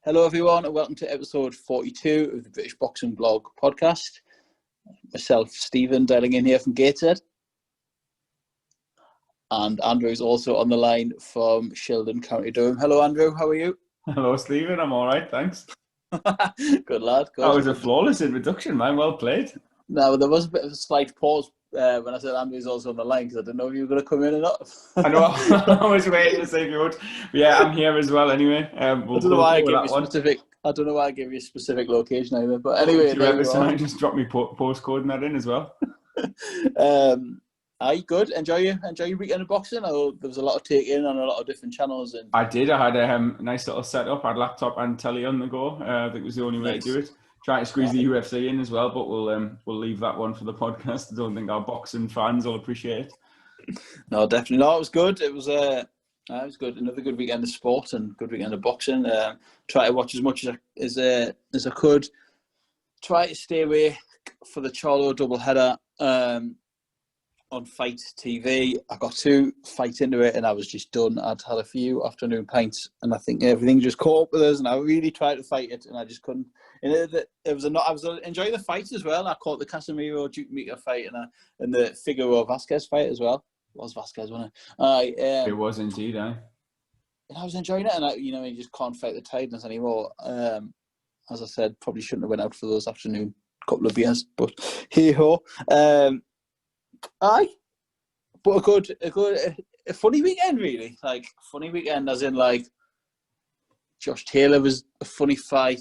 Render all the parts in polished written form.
Hello everyone and welcome to episode 42 of the British Boxing Blog podcast. Myself, Stephen, dialing in here from Gateshead. And Andrew is also on the line from Shildon, County Durham. Hello Andrew, how are you? Hello Stephen, I'm alright, thanks. Good lad, good. That was a flawless introduction, man, well played. No, there was a bit of a slight pause when I said Andrew's also on the line because I didn't know if you were going to come in or not. I know, I was waiting to see if you would. But yeah, I'm here as well anyway. I don't know why I gave you a specific location either, but anyway. If you ever sign, just drop me postcode and that in as well. Aye, good. Enjoy your weekend of boxing. There was a lot of take-in on a lot of different channels. And I did. I had a nice little setup. I had laptop and telly on the go. I think it was the only way to do it. Trying to squeeze the UFC in as well, but we'll leave that one for the podcast. I don't think our boxing fans will appreciate it. No, definitely not. It was good. It was good. Another good weekend of sport and good weekend of boxing. Try to watch as much as I could. Try to stay away for the Charlo doubleheader on Fight TV. I got 2 fights into it and I was just done. I'd had a few afternoon pints and I think everything just caught up with us and I really tried to fight it and I just couldn't. And I was enjoying the fights as well. I caught the Casemiro Duke Meeker fight and the Figueroa Vasquez fight as well. It was Vasquez, wasn't it? It was indeed, And I was enjoying it, and you just can't fight the tiredness anymore. As I said, probably shouldn't have went out for those afternoon couple of beers, but hey ho. But a funny weekend really. Like funny weekend, as in like Josh Taylor was a funny fight.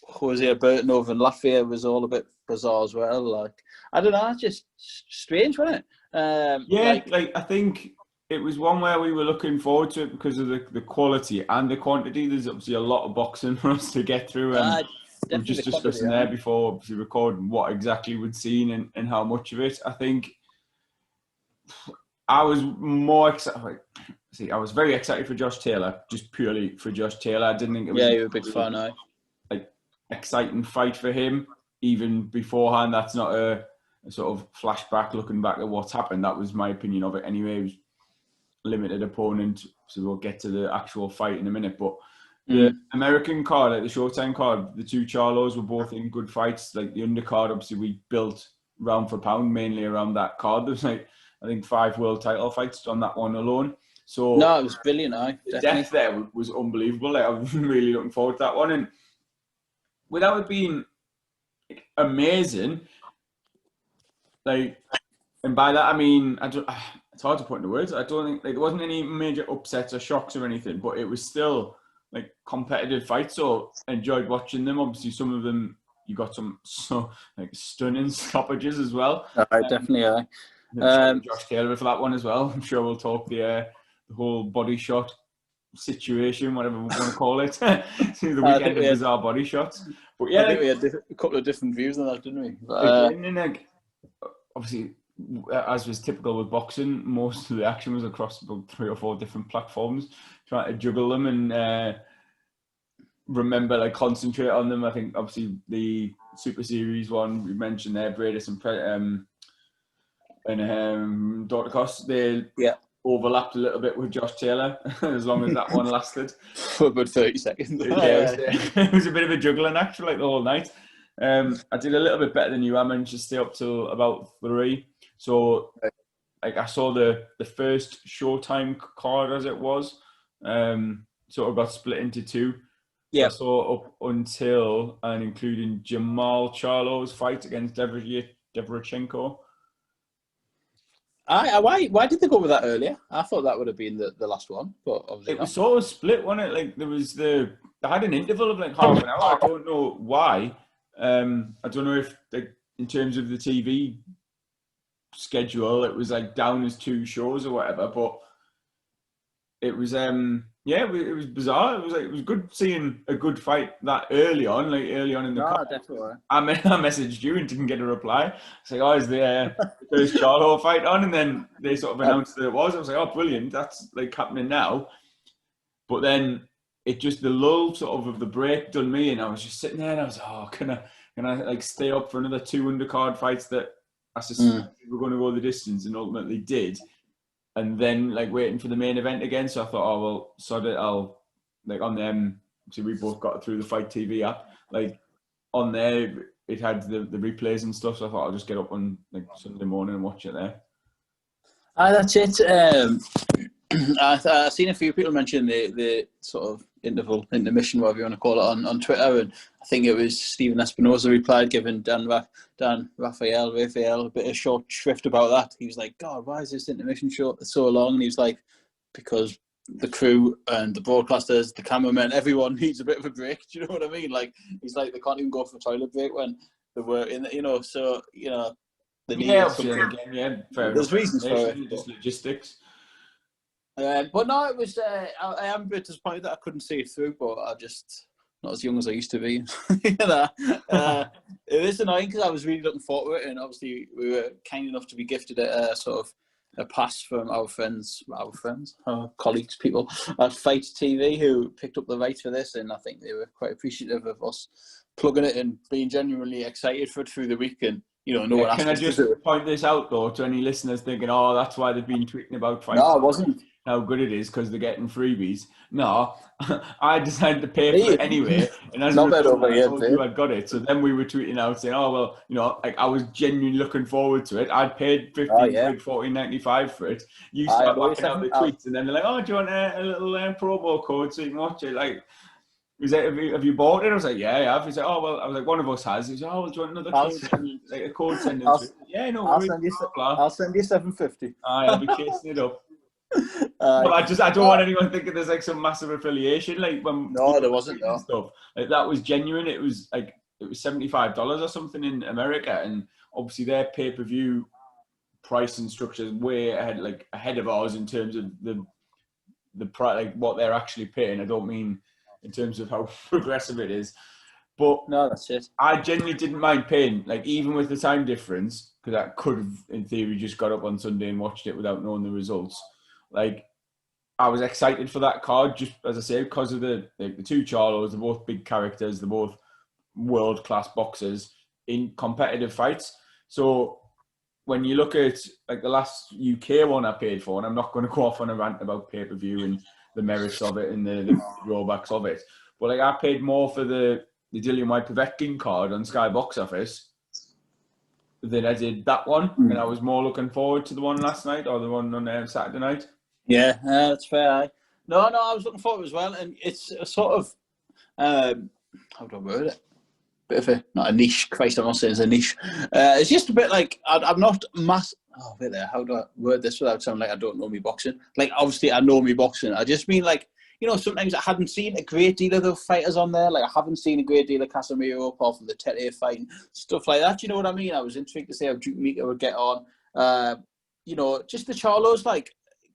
Jose Burton over in Latvia was all a bit bizarre as well. Like I don't know, it's just strange, wasn't it? I think it was one where we were looking forward to it because of the quality and the quantity. There's obviously a lot of boxing for us to get through. We were just discussing there before obviously recording what exactly we'd seen and how much of it. I think I was more excited. I was very excited for Josh Taylor, just purely for Josh Taylor. I didn't think it was you're a big fan, aye. Exciting fight for him. Even beforehand, that's not a sort of flashback looking back at what's happened. That was my opinion of it anyway. It was limited opponent, so we'll get to the actual fight in a minute. But the American card, like the Showtime card, the 2 Charlos were both in good fights. Like the undercard, obviously we built round for pound mainly around that card. There's I think 5 world title fights on that one alone. So no, it was brilliant. The depth there was unbelievable. I was really looking forward to that one, and without it being amazing, and by that I mean it's hard to put into words. I don't think there wasn't any major upsets or shocks or anything, but it was still competitive fights. So I enjoyed watching them. Obviously, some of them you got some stunning stoppages as well. Definitely. Josh Taylor for that one as well. I'm sure we'll talk the whole body shot situation, whatever we want to call it. The weekend of bizarre body shots. But yeah, I think we had a couple of different views on that, didn't we? Obviously, as was typical with boxing, most of the action was across about 3 or 4 different platforms, trying to juggle them and concentrate on them. I think obviously the Super Series one we mentioned there, Bradis and Dr. Cost, they overlapped a little bit with Josh Taylor as long as that one lasted for about 30 seconds. It was a bit of a juggling act for the whole night. I did a little bit better than you. I managed to stay up till about 3. So I saw the first Showtime card as it was, sort of got split into 2. Yeah. I saw up until and including Jermall Charlo's fight against Deverchenko. Why did they go with that earlier? I thought that would have been the last one, but obviously it was sort of split, wasn't it? There was they had an interval of half an hour. I don't know why. I don't know if in terms of the TV schedule, it was down as 2 shows or whatever, but it was it was bizarre. It was good seeing a good fight that early on in the card. Definitely. I messaged you and didn't get a reply. It's is the first Charlo fight on? And then they sort of announced that it was. I was oh, brilliant, that's happening now. But then it just, the lull sort of the break done me, and I was just sitting there and I was can I stay up for another 2 undercard fights that I suspected were going to go the distance and ultimately did. And then waiting for the main event again. So I thought, oh well, sod it, I'll on them obviously we both got it through the Fight TV app. Like on there, it had the replays and stuff. So I thought I'll just get up on like Sunday morning and watch it there. That's it. I've seen a few people mention the sort of intermission, whatever you want to call it, on Twitter, and I think it was Stephen Espinosa replied, giving Raphael a bit of short shrift about that. He was like, God, why is this intermission so long? And he was like, because the crew and the broadcasters, the cameramen, everyone needs a bit of a break. Do you know what I mean? Like, he's like, they can't even go for a toilet break when they were in, so, they need there's reasons for it. Just logistics. But no, it was. I am a bit disappointed that I couldn't see it through, but I just not as young as I used to be. It is annoying because I was really looking forward to it, and obviously we were kind enough to be gifted a sort of a pass from our colleagues, people at Fight TV who picked up the rights for this, and I think they were quite appreciative of us plugging it and being genuinely excited for it through the week. And no one asked. Can I just point this out though to any listeners thinking, "Oh, that's why they've been tweeting about Fight"? No, it wasn't. How good it is because they're getting freebies. No, I decided to pay for it anyway, and as I told you, I'd got it. So then we were tweeting out saying, "Oh well, like I was genuinely looking forward to it. I'd paid $14.95 for it." You start working out the tweets, and then they're like, "Oh, do you want a little promo code so you can watch it?" Like, have you bought it? I was like, "Yeah, I have." He's like, "Oh well," I was like, "One of us has." He's like, "Oh, do you want another code?" Like a code sending. Yeah, no, I'll send you $7.50. I'll be chasing it up. But I don't want anyone thinking there's like some massive affiliation. Like when there wasn't stuff like that was genuine. It was $75 or something in America, and obviously their pay-per-view price and structure is way ahead of ours in terms of the price, like what they're actually paying. I don't mean in terms of how progressive it is, but no, that's it. I genuinely didn't mind paying, like even with the time difference, because I could have in theory just got up on Sunday and watched it without knowing the results. Like, I was excited for that card, just as I say, because of the two Charlos. They're both big characters. They're both world-class boxers in competitive fights. So when you look at like the last UK one I paid for, and I'm not going to go off on a rant about pay-per-view and the merits of it and the drawbacks of it, but like I paid more for the Dillian White Povetkin card on Sky Box Office than I did that one, and I was more looking forward to the one last night or the one on Saturday night. Yeah, that's fair. No, I was looking forward as well, and it's a sort of how do I word it? Bit of not a niche. Christ, I'm not saying it's a niche. It's just a bit like I'm not mass. Oh, wait there. How do I word this without sounding like I don't know me boxing? Like obviously I know me boxing. I just mean like sometimes I hadn't seen a great deal of the fighters on there. Like I haven't seen a great deal of Casemiro apart from the Tete fight and stuff like that. You know what I mean? I was intrigued to see how Duke Mika would get on. Just the Charlos like.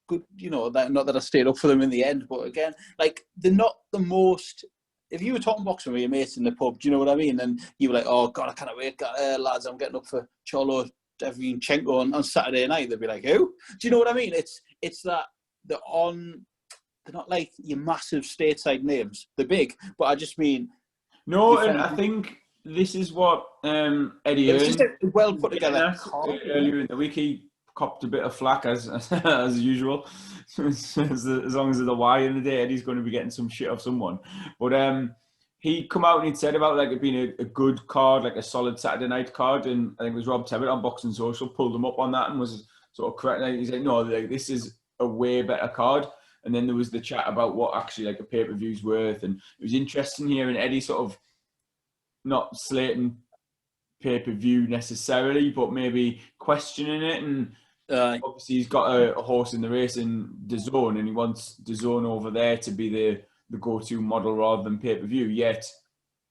Good, not that I stayed up for them in the end, but again, like they're not the most. If you were talking boxing with your mates in the pub, do you know what I mean? And you were like, "Oh God, I can't wait, lads! I'm getting up for Charlo Derevyanchenko on Saturday night." They'd be like, "Who?" Do you know what I mean? It's that they're not like your massive stateside names. They're big, but I just mean no. And I think this is what Eddie. It's just a well put together. Earlier in the week, he copped a bit of flack as usual. as long as there's a Y in the day, Eddie's going to be getting some shit off someone. But he come out and he'd said about like it being a good card, like a solid Saturday night card, and I think it was Rob Tebbett on Boxing Social pulled him up on that and was sort of correct. Like, he said, no, like this is a way better card. And then there was the chat about what actually like a pay-per-view's worth, and it was interesting hearing Eddie sort of not slating pay-per-view necessarily, but maybe questioning it. And obviously he's got a horse in the race in DAZN, and he wants DAZN over there to be the go-to model rather than pay-per-view. Yet,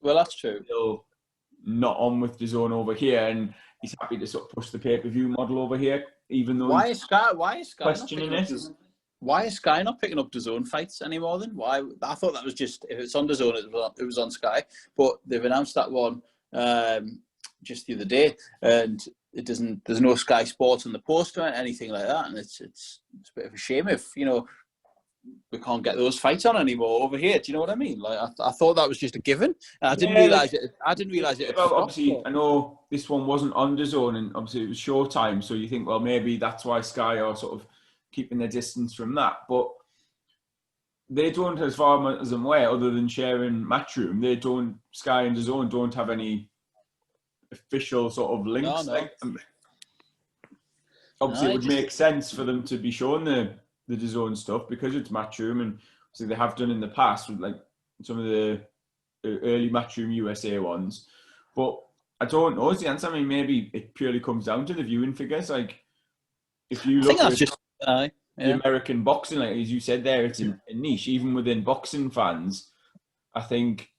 well, that's true. Still not on with DAZN over here, and he's happy to sort of push the pay-per-view model over here, even though why is Sky questioning it. Why is Sky not picking up DAZN fights anymore then? Why? I thought that was just, if it's on DAZN, it was on Sky. But they've announced that one just the other day, and it doesn't. There's no Sky Sports on the poster or anything like that, and it's a bit of a shame if we can't get those fights on anymore over here. Do you know what I mean? Like I thought that was just a given. And I didn't realise it. I didn't realise it. Well, obviously, I know this one wasn't on DAZN, and obviously it was Showtime. So you think, well, maybe that's why Sky are sort of keeping their distance from that. But they don't, as far as I'm aware, other than sharing Matchroom, they don't, Sky and DAZN don't have any official sort of links. No. Like, obviously, it would make sense for them to be showing the DAZN stuff because it's Matchroom, and so they have done in the past with like some of the early Matchroom USA ones. But I don't know is the answer. I mean, maybe it purely comes down to the viewing figures. Like, if you look at the American boxing, like as you said there, it's a niche. Even within boxing fans, I think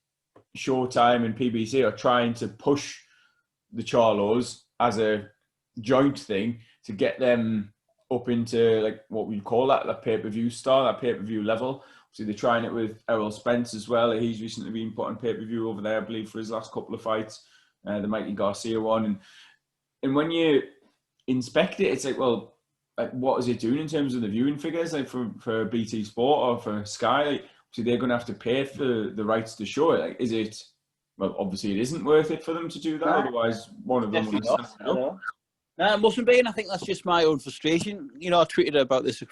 Showtime and PBC are trying to push the Charlos as a joint thing to get them up into like what we call that pay-per-view star, that pay-per-view level. So they're trying it with Errol Spence as well. He's recently been put on pay-per-view over there, I believe, for his last couple of fights, the Mikey Garcia one. And when you inspect it, it's like, well, like, what is it doing in terms of the viewing figures, like for BT Sport or for Sky? Like, so they're going to have to pay for the rights to show it. Like, is it? Well, obviously, it isn't worth it for them to do that. Otherwise, one of them would have snapped it up. No, it mustn't be, and I think that's just my own frustration. You know, I tweeted about this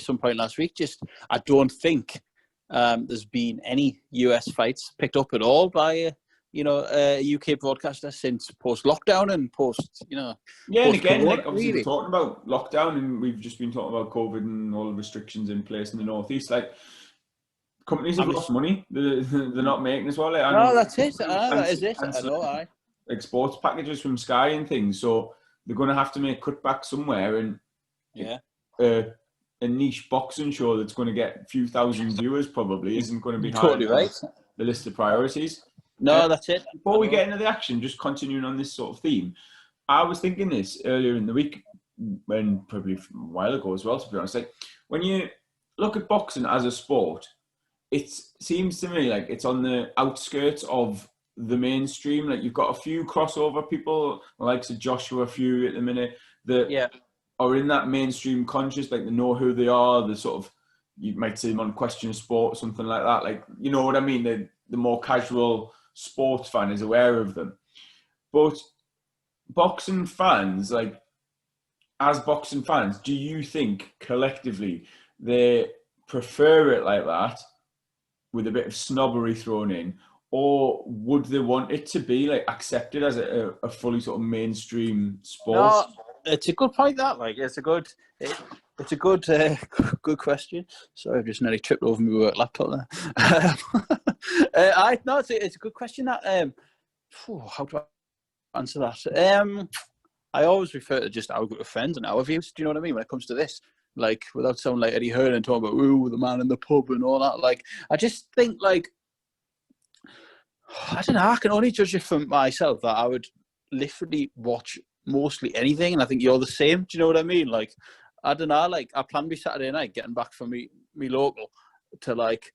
some point last week. Just, I don't think there's been any US fights picked up at all by a UK broadcaster since post-lockdown and post. Yeah, and again, like obviously we're talking about lockdown, and we've just been talking about COVID and all the restrictions in place in the Northeast. Like, companies have lost money; they're not making as well. Like, no, that's it. That is it. I know. Like sports packages from Sky and things, so they're going to have to make cutbacks somewhere. And a niche boxing show that's going to get a few thousand viewers probably isn't going to be totally right. The list of priorities. No, that's it. Before we get into the action, just continuing on this sort of theme, I was thinking this earlier in the week, when probably a while ago as well, to be honest. Like, when you look at boxing as a sport, it seems to me like it's on the outskirts of the mainstream. Like, you've got a few crossover people, like Joshua Fury at the minute, that are in that mainstream conscious, like they know who they are. The sort of, you might see them on Question Sport or something like that. Like, you know what I mean? The more casual sports fan is aware of them. But boxing fans, like, as boxing fans, do you think collectively they prefer it like that, with a bit of snobbery thrown in, or would they want it to be like accepted as a fully sort of mainstream sport? No, it's a good point. That it's a good good question. Sorry, I've just nearly tripped over my work laptop there. It's a good question. That how do I answer that? I always refer to just our group of friends and our views. Do you know what I mean when it comes to this? Like, without sounding like Eddie Hearn and talking about the man in the pub and all that. Like, I just think, like, I don't know. I can only judge it from myself that I would literally watch mostly anything, and I think you're the same. Do you know what I mean? Like, I don't know. Like, I plan to be Saturday night getting back from me local to like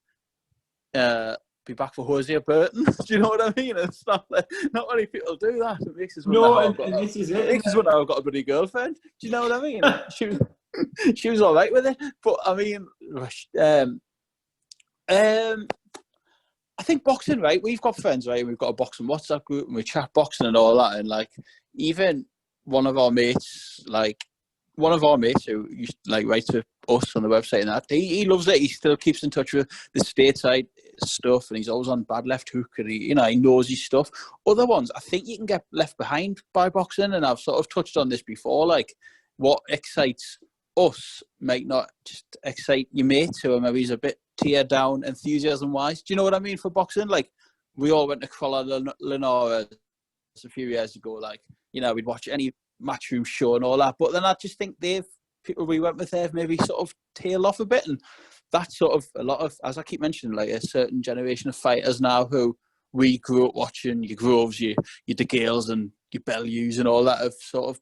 be back for Hosea Burton. Do you know what I mean? It's not many people do that. It makes us this is it. It makes us wonder I've got a bloody girlfriend. Do you know what I mean? She was all right with it, but I mean, I think boxing, right? We've got friends, right? We've got a boxing WhatsApp group and we chat boxing and all that. And like, even one of our mates who used to like write to us on the website and that, he loves it. He still keeps in touch with the stateside stuff, and he's always on Bad Left Hook, and he knows his stuff. Other ones, I think you can get left behind by boxing, and I've sort of touched on this before. Like, what excites us might not just excite your mates who are maybe he's a bit tear down enthusiasm wise. Do you know what I mean for boxing? Like, we all went to Kuala Lenora a few years ago. Like, we'd watch any Matchroom show and all that, but then I just think people we went with they've maybe sort of tailed off a bit, and that's sort of a lot of, as I keep mentioning, like a certain generation of fighters now who we grew up watching, your Groves, your De Gales and your Bellews and all that have sort of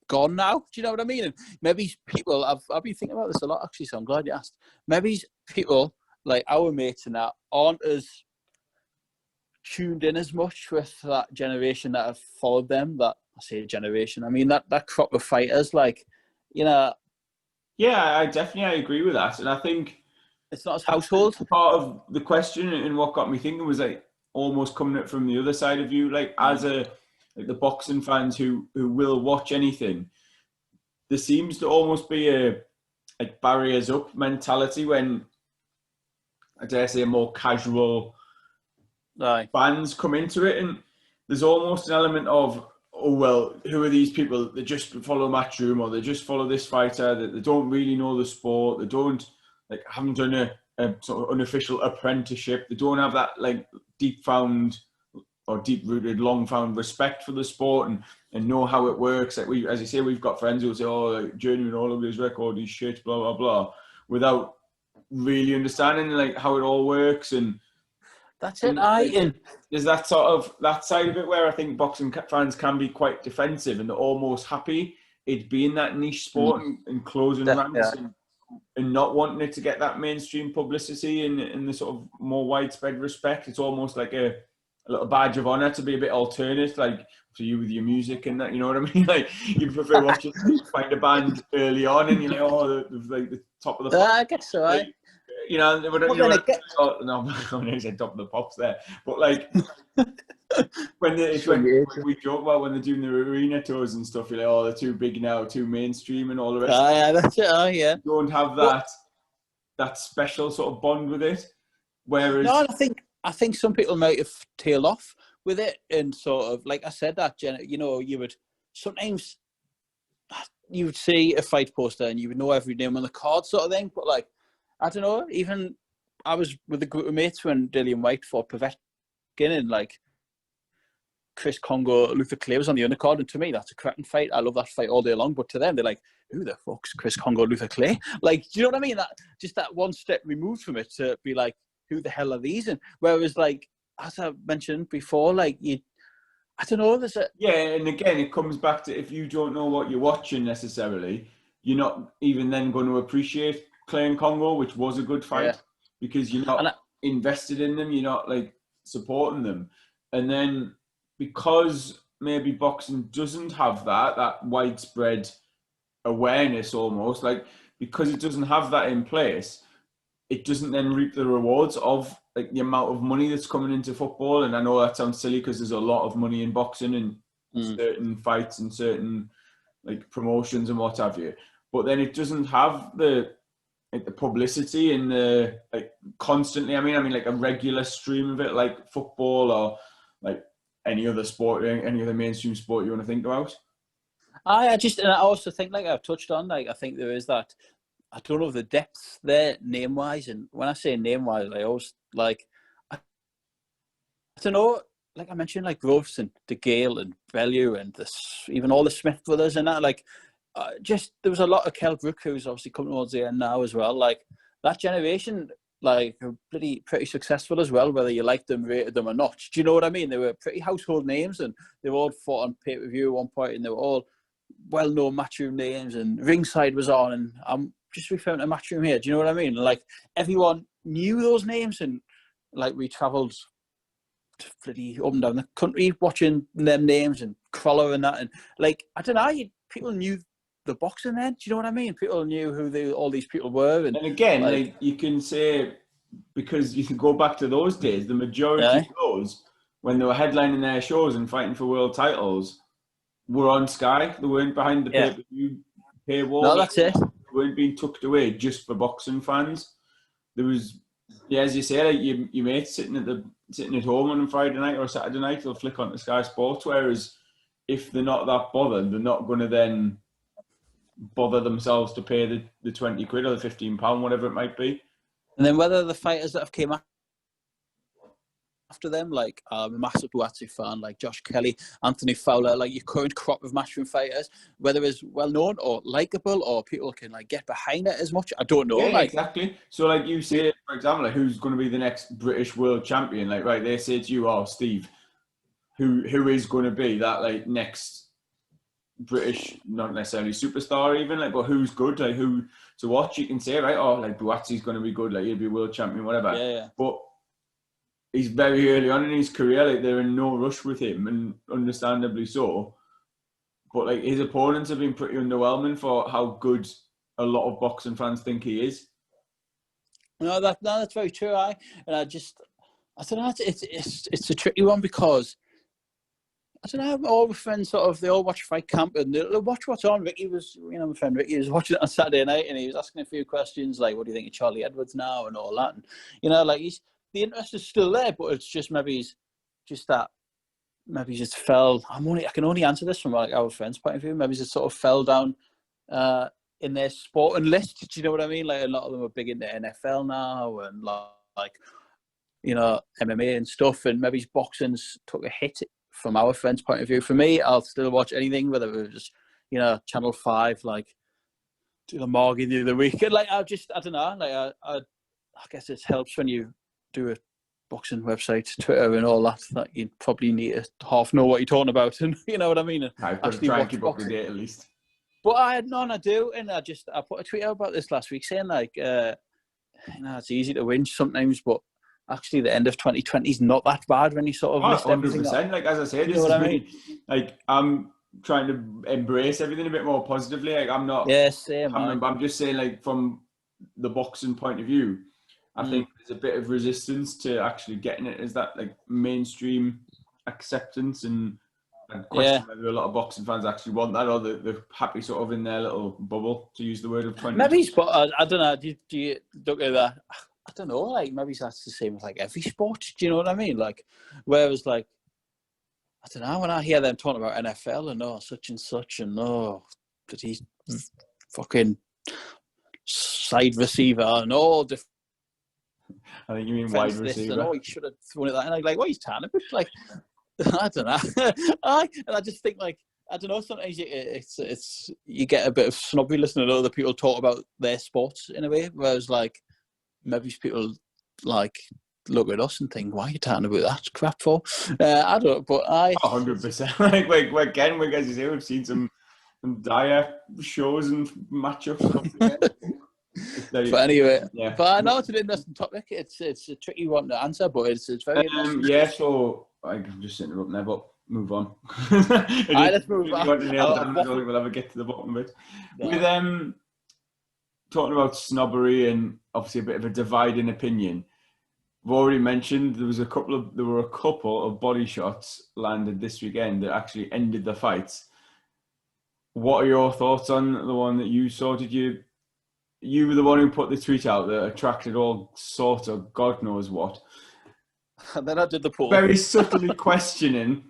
gone now. Do you know what I mean? And maybe people, I've been thinking about this a lot actually, so I'm glad you asked. Maybe people like our mates and that aren't as tuned in as much with that generation that have followed them. That, I say generation, I mean that crop of fighters, like, Yeah, I agree with that, and I think it's not as household. Part of the question and what got me thinking was like almost coming at from the other side of you, like as the boxing fans who will watch anything. There seems to almost be a barriers up mentality when I dare say, more casual fans come into it, and there's almost an element of, oh well, who are these people that just follow Matchroom, or they just follow this fighter, that they don't really know the sport, they don't haven't done a sort of unofficial apprenticeship, they don't have that deep-found or deep-rooted, long-found respect for the sport and know how it works. Like as you say, we've got friends who say, oh, journeyman all over his record, he's shit, blah blah blah, without really understanding how it all works. And that's it. There's that side of it where I think boxing fans can be quite defensive, and they're almost happy it being that niche sport and closing ranks and not wanting it to get that mainstream publicity and the sort of more widespread respect. It's almost like a little badge of honor to be a bit alternate, like for you with your music and that, you know what I mean? Like you prefer watching, find a band early on and you're like, oh, the top of the I guess so, right? You know, no, I said top of the pops there, but when we joke about when they're doing the arena tours and stuff, you're like, oh, they're too big now, too mainstream, and all the rest. Yeah, that's it. Oh, yeah. You don't have that special sort of bond with it. Whereas, no, I think some people might have tailed off with it, and sort of, like I said, that you would sometimes you would see a fight poster and you would know every name on the card, sort of thing, but I don't know, even I was with a group of mates when Dillian White fought Povetkin, and Chris Congo, Luther Clay was on the undercard, and to me, that's a cracking fight. I love that fight all day long, but to them, they're like, who the fuck's Chris Congo, Luther Clay? Do you know what I mean? That one step removed from it to be like, who the hell are these? And whereas, as I mentioned before, I don't know, there's a... Yeah, and again, it comes back to, if you don't know what you're watching necessarily, you're not even then going to appreciate Clay and Congo, which was a good fight, because you're not invested in them, you're not supporting them. And then because maybe boxing doesn't have that widespread awareness almost, because it doesn't have that in place, it doesn't then reap the rewards of the amount of money that's coming into football. And I know that sounds silly because there's a lot of money in boxing and certain fights and certain promotions and what have you. But then it doesn't have the publicity and the constantly. I mean, a regular stream of it, like football or any other sport, any other mainstream sport you want to think about. I also think, I've touched on, I think there is that. I don't know the depth there name-wise, and when I say name-wise, I always I don't know, I mentioned Groves and De Gale and Bellew and even all the Smith brothers and that, there was a lot of Kell Brook who's obviously coming towards the end now as well. That generation, are pretty successful as well, whether you liked them, rated them or not. Do you know what I mean? They were pretty household names, and they were all fought on pay-per-view at one point, and they were all well-known Matchroom names, and Ringside was on, and I'm just referring to Matchroom here. Do you know what I mean? Everyone knew those names, and we travelled pretty up and down the country watching them names and Crawler and that, and I don't know, people knew the boxing then. Do you know what I mean? People knew who all these people were, and again, you can say, because you can go back to those days, the majority of those, when they were headlining their shows and fighting for world titles, were on Sky. They weren't behind the pay-per-view paywall. No, that's it. Weren't being tucked away just for boxing fans. There was, as you say, your mates sitting at home on a Friday night or a Saturday night, they'll flick on to Sky Sports. Whereas if they're not that bothered, they're not going to then bother themselves to pay the 20 quid or the £15, whatever it might be. And then whether the fighters that have came after them, I'm a massive Buatsi fan, Josh Kelly, Anthony Fowler, your current crop of Matchroom fighters, whether it's well-known or likeable or people can get behind it as much, I don't know. Yeah, exactly. So you say, for example, who's going to be the next British world champion? Right, they say to you, oh, Steve, who is going to be that next British, not necessarily superstar even, but who's good, who to watch? You can say, right, oh, Buatsi's going to be good, he'll be world champion, whatever. Yeah. But he's very early on in his career, they're in no rush with him, and understandably so. But his opponents have been pretty underwhelming for how good a lot of boxing fans think he is. No, that's very true. I don't know. It's a tricky one because I don't know, all my friends they all watch Fight Camp and they'll watch what's on. Ricky was, my friend Ricky was watching it on Saturday night and he was asking a few questions like, what do you think of Charlie Edwards now and all that? And, the interest is still there, but it's just maybe he's just fell. I can only answer this from like our friends' point of view. Maybe he's just sort of fell down in their sporting list. Do you know what I mean? Like a lot of them are big into NFL now and like MMA and stuff. And maybe his boxing's took a hit from our friends' point of view. For me, I'll still watch anything, whether it was just Channel 5, like the Morgan the other week. And like I don't know. Like I guess it helps when you do a boxing website, Twitter and all that you probably need to half know what you're talking about, and you know what I mean. And I've got to try and keep up to date at least. But I do, and I put a tweet out about this last week saying like, it's easy to win sometimes, but actually the end of 2020 is not that bad when you sort of list everything up. 100%. Like as I said, you know what I mean. Like I'm trying to embrace everything a bit more positively. Like I'm not. Yeah, same. I'm just saying, like from the boxing point of view, I think there's a bit of resistance to actually getting it as that like mainstream acceptance and question whether a lot of boxing fans actually want that or they're happy sort of in their little bubble, to use the word of 20. Maybe, but I don't know. Do you look at that? I don't know. Like maybe that's the same with like every sport. Do you know what I mean? Like, whereas like I don't know, when I hear them talking about NFL and such and such and but he's fucking side receiver and all different. I think you mean wide receiver. And, he should have thrown it that. And I'm like, what he's trying to like, I don't know. And I just think like, I don't know. Sometimes you get a bit of snobby listening to other people talk about their sports in a way, whereas like maybe people like look at us and think, why are you talking about that crap for? I don't. But 100%. Like again, as you say, we've seen some dire shows and matchups. But anyway, but I know it's an interesting topic. It's a tricky one to answer, but it's very interesting. So I'm just interrupting there, but move on. Let's move on. I don't think we'll ever get to the bottom of it. No. With talking about snobbery and obviously a bit of a dividing opinion, I've already mentioned there were a couple of body shots landed this weekend that actually ended the fights. What are your thoughts on the one that you saw? You were the one who put the tweet out that attracted all sorts of God knows what. And then I did the poll. Very subtly questioning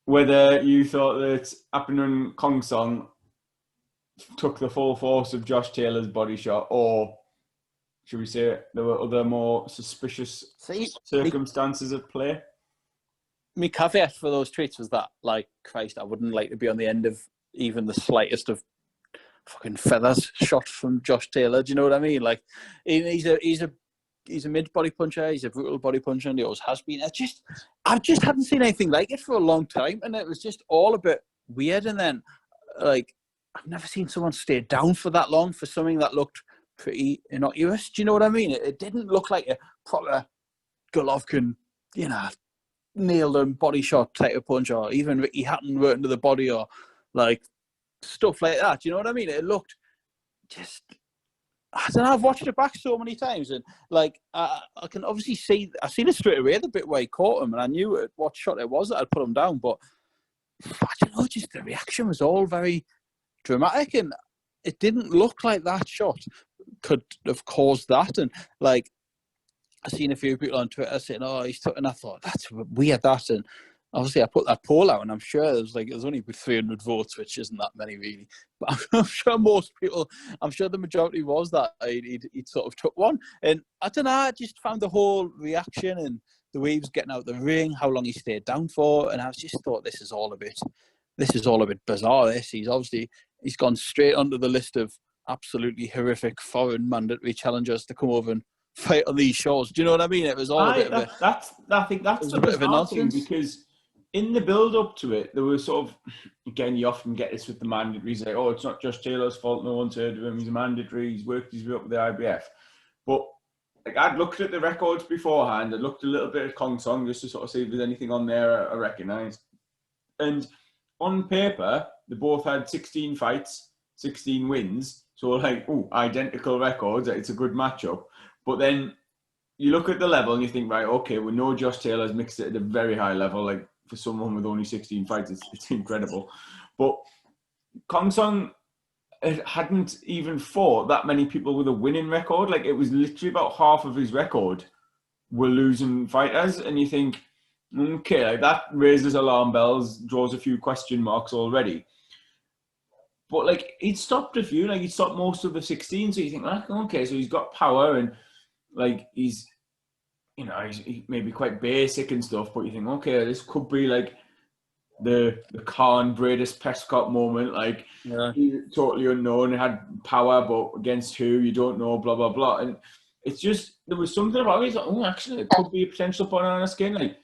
whether you thought that Apinun Kong Song took the full force of Josh Taylor's body shot, or should we say there were other more suspicious circumstances at play? My caveat for those tweets was that, like, Christ, I wouldn't like to be on the end of even the slightest of fucking feathers shot from Josh Taylor. Do you know what I mean? Like, he's a mid body puncher. He's a brutal body puncher, and he always has been. I just hadn't seen anything like it for a long time, and it was just all a bit weird. And then, like, I've never seen someone stay down for that long for something that looked pretty innocuous. Do you know what I mean? It didn't look like a proper Golovkin, nailed and body shot type of punch, or even Ricky Hatton right into the body, or like stuff like that. Do you know what I mean? It looked just, I don't know, I've watched it back so many times, and like I can obviously see, I've seen it straight away, the bit where he caught him, and I knew what shot it was that I'd put him down, but I don't know, just the reaction was all very dramatic, and it didn't look like that shot could have caused that. And like, I've seen a few people on Twitter saying, he's took, and I thought, that's weird, that. And obviously I put that poll out, and I'm sure there's only 300 votes, which isn't that many really. But I'm sure the majority was that he'd sort of took one. And I don't know, I just found the whole reaction and the way he was getting out the ring, how long he stayed down for, and I just thought, this is all a bit bizarre. He's gone straight onto the list of absolutely horrific foreign mandatory challengers to come over and fight on these shows. Do you know what I mean? It was all a bit of I think that's a bit of a nonsense, because in the build up to it, there was sort of, again, you often get this with the mandatories, like, it's not just Taylor's fault, no one's heard of him, he's a mandatory, he's worked his way up with the IBF. But like, I'd looked at the records beforehand, I'd looked a little bit at Kong Song just to sort of see if there's anything on there I recognised. And on paper, they both had 16 fights, 16 wins, so like, identical records, it's a good matchup. But then you look at the level and you think, right, okay, we know Josh Taylor's mixed it at a very high level. Like, for someone with only 16 fights, it's incredible. But Kong Song hadn't even fought that many people with a winning record. Like, it was literally about half of his record were losing fighters, and you think, okay, like that raises alarm bells, draws a few question marks already. But like, he'd stopped a few, like he'd stopped most of the 16, so you think, like, okay, so he's got power, and like he's maybe quite basic and stuff, but you think, okay, this could be like the Khan Bradis Prescott moment, like totally unknown, had power, but against who, you don't know, blah blah blah. And it's just, there was something about it, like, oh, actually it could be a potential banana skin. Like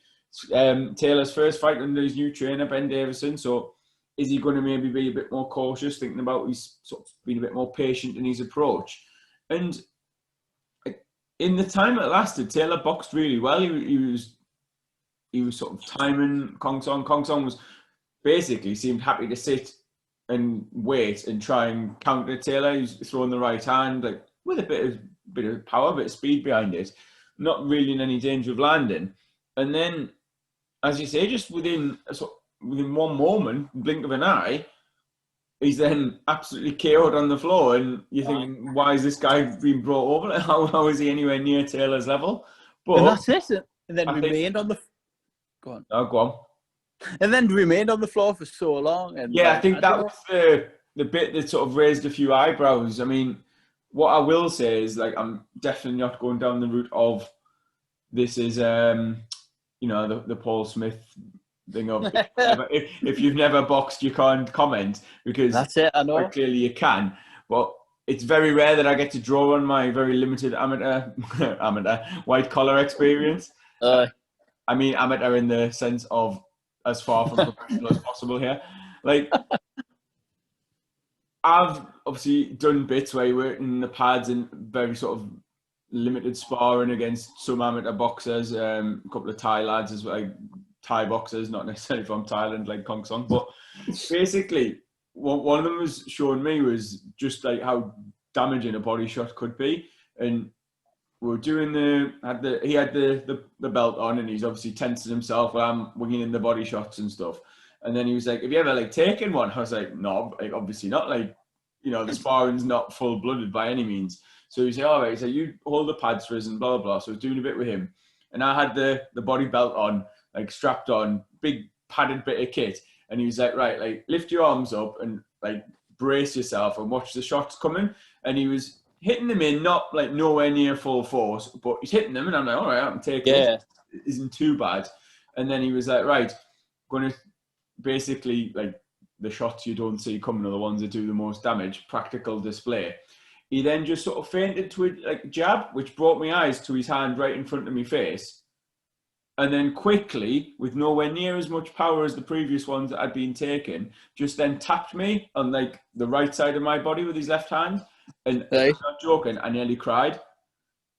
Taylor's first fight under his new trainer Ben Davison, so is he going to maybe be a bit more cautious, thinking about he's sort of being a bit more patient in his approach? And in the time it lasted, Taylor boxed really well. He was sort of timing Kong Song. Kong Song was basically seemed happy to sit and wait and try and counter Taylor. He was throwing the right hand, like with a bit of power, a bit of speed behind it, not really in any danger of landing. And then, as you say, just within one moment, blink of an eye, he's then absolutely KO'd on the floor, and you think, why is this guy being brought over? Like, how is he anywhere near Taylor's level? But and that's it. And then remained on the. Go on. Oh, go on. And then remained on the floor for so long. And yeah, I think that was the bit that sort of raised a few eyebrows. I mean, what I will say is, like, I'm definitely not going down the route of this is, the Paul Smith thing of if you've never boxed, you can't comment, because that's it. I know. Quite clearly you can, but it's very rare that I get to draw on my very limited amateur white collar experience. I mean amateur in the sense of as far from professional as possible here. Like, I've obviously done bits where you work in the pads and very sort of limited sparring against some amateur boxers, a couple of Thai lads as well, like Thai boxers, not necessarily from Thailand like Kong Song, but basically one of them was showing me was just like how damaging a body shot could be. And we were doing he had the belt on, and he's obviously tensing himself while I'm winging in the body shots and stuff. And then he was like, have you ever like taken one? I was like, no, like, obviously not. Like, the sparring's not full blooded by any means. So he said, all right, so you hold the pads for us and blah, blah, blah. So I was doing a bit with him. And I had the body belt on, like strapped on, big padded bit of kit. And he was like, right, like lift your arms up and like brace yourself and watch the shots coming. And he was hitting them in, not like nowhere near full force, but he's hitting them. And I'm like, all right, I'm taking it. It isn't too bad. And then he was like, right, going to basically like the shots you don't see coming are the ones that do the most damage, practical display. He then just sort of feinted to a jab, which brought my eyes to his hand right in front of my face. And then quickly, with nowhere near as much power as the previous ones that I'd been taking, just then tapped me on like the right side of my body with his left hand. And I'm not joking, I nearly cried.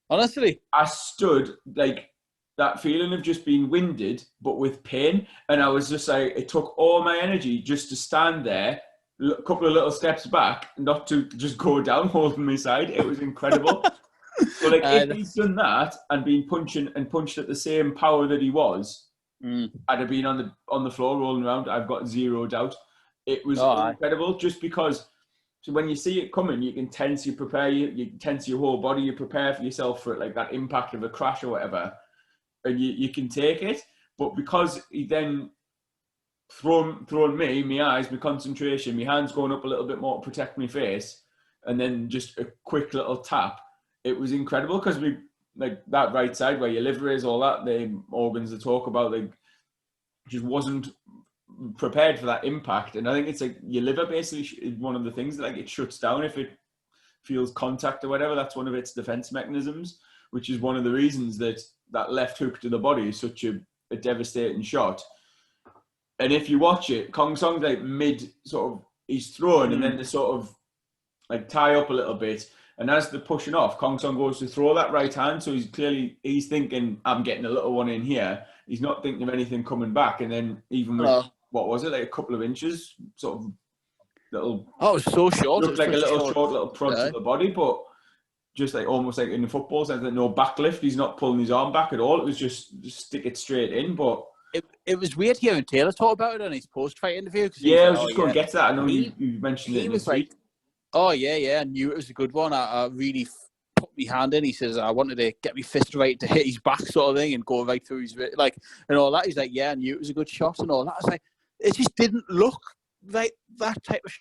Honestly? I stood like that feeling of just being winded, but with pain. And I was just like, it took all my energy just to stand there, a couple of little steps back, not to just go down holding my side. It was incredible. So like, if he's done that and been punched at the same power that he was, I'd have been on the floor rolling around. I've got zero doubt. It was incredible, just because. So when you see it coming, you can tense, you prepare, you tense your whole body, you prepare for yourself for it, like that impact of a crash or whatever, and you can take it. But because he then thrown me, my eyes, my concentration, my hands going up a little bit more to protect my face, and then just a quick little tap, it was incredible, because we, like that right side where your liver is, all that, the organs they talk about, like, just wasn't prepared for that impact. And I think it's like your liver basically is one of the things that, like, it shuts down if it feels contact or whatever. That's one of its defense mechanisms, which is one of the reasons that left hook to the body is such a devastating shot. And if you watch it, Kong Song's like mid sort of, he's thrown and then they sort of like tie up a little bit. And as they're pushing off, Kong Song goes to throw that right hand. So he's thinking, I'm getting a little one in here. He's not thinking of anything coming back. And then even with, what was it, like a couple of inches, sort of little... Oh, it was so short. Looked like a little short little prod to the body, but just like almost like in the football sense, like no backlift. He's not pulling his arm back at all. It was just stick it straight in. But it was weird hearing Taylor talk about it in his post-fight interview. Cause Yeah, I like, was just going to get to that. I know you mentioned it he in was the tweet. like, oh, yeah, I knew it was a good one. I really put my hand in. He says, I wanted to get my fist right to hit his back sort of thing and go right through his, like, and all that. He's like, yeah, I knew it was a good shot and all that. I was like, it just didn't look like that type of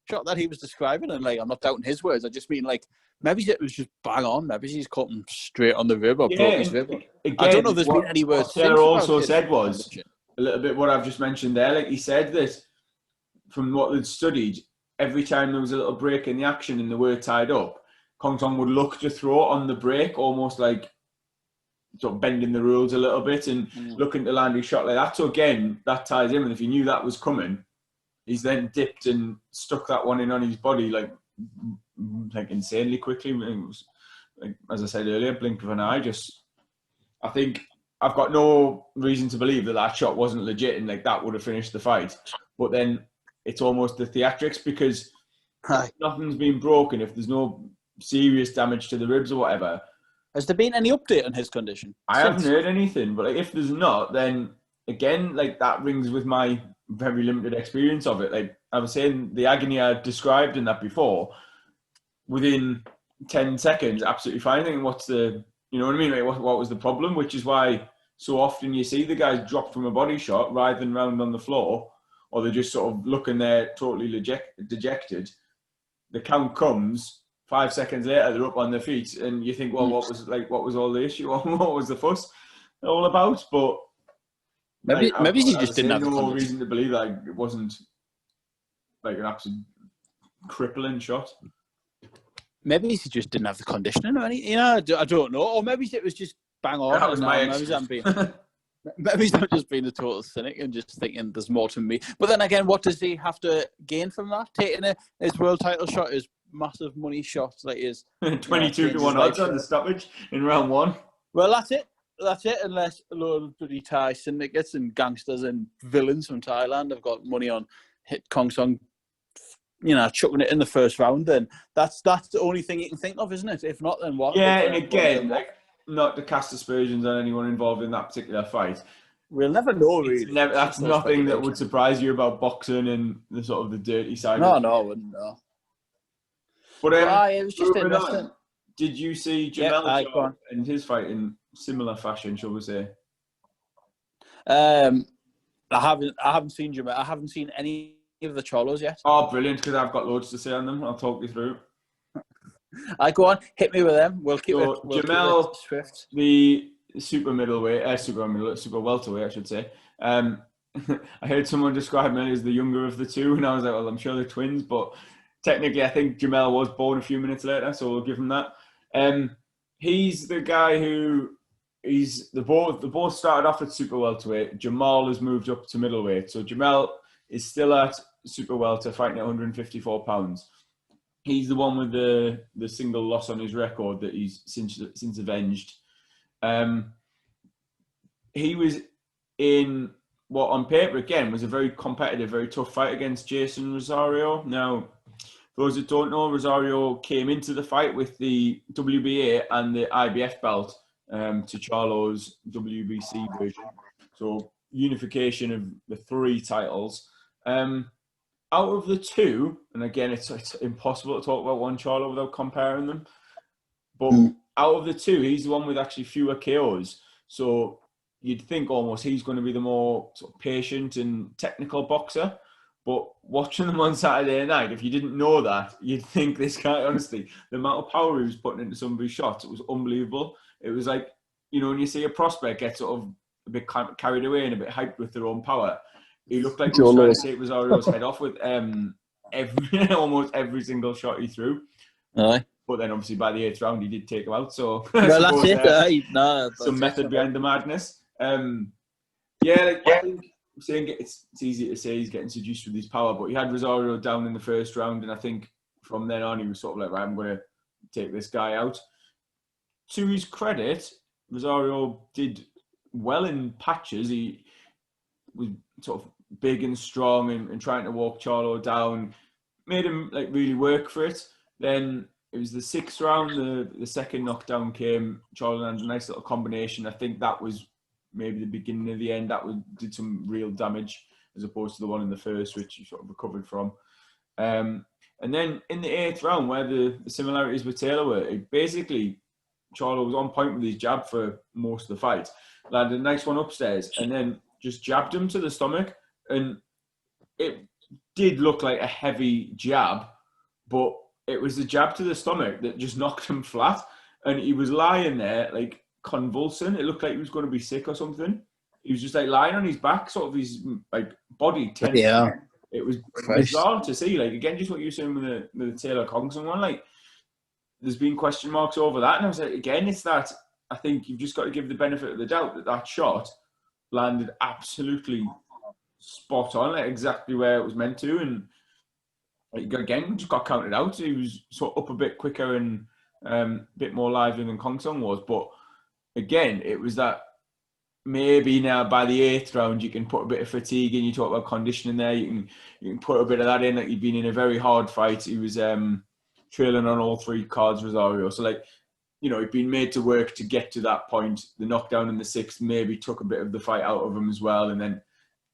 shot that he was describing. And, like, I'm not doubting his words. I just mean, like, maybe it was just bang on. Maybe he's caught him straight on the rib or broke his rib. Again, I don't know if there's been any words what Taylor since also about said was a little bit what I've just mentioned there. Like, he said that from what they'd studied, every time there was a little break in the action and they were tied up, Kong Tong would look to throw on the break, almost like sort of bending the rules a little bit and looking to land his shot like that. So again, that ties in. And if he knew that was coming, he's then dipped and stuck that one in on his body like insanely quickly. It was, like, as I said earlier, blink of an eye. I think I've got no reason to believe that shot wasn't legit and like that would have finished the fight. But then it's almost the theatrics because if nothing's been broken, if there's no serious damage to the ribs or whatever. Has there been any update on his condition? I haven't heard anything, but like, if there's not, then again, like that rings with my very limited experience of it. Like I was saying, the agony I described in that before, within 10 seconds, absolutely fine. Thinking, what's the, you know what I mean? Like, what was the problem? Which is why so often you see the guys drop from a body shot, writhing around on the floor, or they're just sort of looking there totally dejected. The count comes, 5 seconds later, they're up on their feet, and you think, well, what was all the issue? What was the fuss all about? But maybe he just didn't have no reason to believe that it wasn't like an absolute crippling shot. Maybe he just didn't have the conditioning or anything. You know, I don't know. Or maybe it was just bang on. That was my maybe I'm just being a total cynic and just thinking there's more to me. But then again, what does he have to gain from that? Taking his world title shot, his massive money shot, like his 22 to 1 odds on the stoppage in round one. Well, that's it. Unless a load of bloody Thai syndicates and gangsters and villains from Thailand have got money on hit Kong Song, chucking it in the first round, then that's the only thing you can think of, isn't it? If not, then what? Yeah, and again, not to cast aspersions on anyone involved in that particular fight. We'll never know, really. That's nothing that would surprise you about boxing and the sort of the dirty side. No, I wouldn't know. But it was just interesting. Did you see Jermall Charlo and his fight in similar fashion, shall we say? I haven't seen Jermall. I haven't seen any of the Charlos yet. Oh, brilliant! Because I've got loads to say on them. I'll talk you through. Go on, hit me with them. We'll keep it. Jermall, swift. The super welterweight, I should say. I heard someone describe him as the younger of the two, and I was like, well, I'm sure they're twins, but technically, I think Jermall was born a few minutes later, so we'll give him that. He's the guy who they both started off at super welterweight. Jermall has moved up to middleweight, so Jermall is still at super welter, fighting at 154 pounds. He's the one with the single loss on his record that he's since avenged. He was in what on paper again was a very competitive, very tough fight against Jason Rosario. Now, for those that don't know, Rosario came into the fight with the WBA and the IBF belt to Charlo's WBC version. So unification of the three titles. Out of the two, and again, it's impossible to talk about one Charlo without comparing them. But out of the two, he's the one with actually fewer KOs. So you'd think almost he's going to be the more sort of patient and technical boxer. But watching them on Saturday night, if you didn't know that, you'd think this guy, honestly, the amount of power he was putting into some of his shots, it was unbelievable. It was like, when you see a prospect get sort of a bit carried away and a bit hyped with their own power, he looked like he was trying to take Rosario's head off with almost every single shot he threw. Aye. But then obviously by the 8th round, he did take him out. So well, that's it. That's some method behind the madness. I think saying it's easy to say he's getting seduced with his power, but he had Rosario down in the first round, and I think from then on he was sort of like, right, I'm going to take this guy out. To his credit, Rosario did well in patches. He was sort of big and strong and trying to walk Charlo down, made him like really work for it. Then it was the 6th round, the second knockdown came. Charlo had a nice little combination. I think that was maybe the beginning of the end that did some real damage, as opposed to the one in the first, which he sort of recovered from. And then in the 8th round, where the similarities with Taylor were, basically Charlo was on point with his jab for most of the fight. Landed a nice one upstairs and then just jabbed him to the stomach. And it did look like a heavy jab, but it was the jab to the stomach that just knocked him flat. And he was lying there, like, convulsing. It looked like he was going to be sick or something. He was just, like, lying on his back, sort of his, like, body tense. Yeah. It was bizarre to see. Like, again, just what you were saying with the Taylor Cogson one, like, there's been question marks over that. And I was like, again, it's that, I think you've just got to give the benefit of the doubt that shot landed absolutely spot on, like exactly where it was meant to. And like, again, just got counted out. He was sort of up a bit quicker and a bit more lively than Kong was. But again, it was that maybe now by the 8th round, you can put a bit of fatigue in. You talk about conditioning there. You can put a bit of that in. Like, he'd been in a very hard fight. He was trailing on all 3 cards, Rosario. So, like, you know, he'd been made to work to get to that point. The knockdown in the 6th maybe took a bit of the fight out of him as well. And then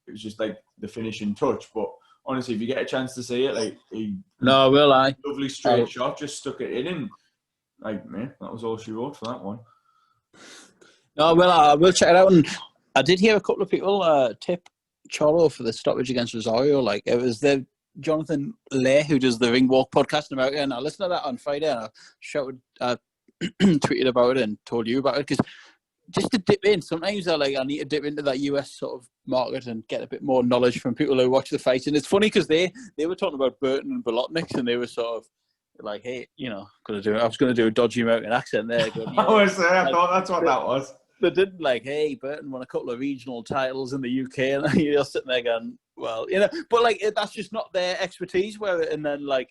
it was just like the finishing touch. But honestly, if you get a chance to see it, like, lovely straight shot, just stuck it in. And, like, man, that was all she wrote for that one. No, well, I will check it out. And I did hear a couple of people tip Charlo for the stoppage against Rosario. Like, it was the Jonathan Lay, who does the Ring Walk podcast in America, and I listened to that on Friday, and I tweeted about it and told you about it, because just to dip in, sometimes I need to dip into that US sort of market and get a bit more knowledge from people who watch the fights. And it's funny because they were talking about Burton and Bolotniks, and they were sort of like, hey, you know, I was going to do a dodgy American accent there. But, I thought that's what that was. They did, like, hey, Burton won a couple of regional titles in the UK, and you're sitting there going, well, you know, but like, that's just not their expertise. And then, like,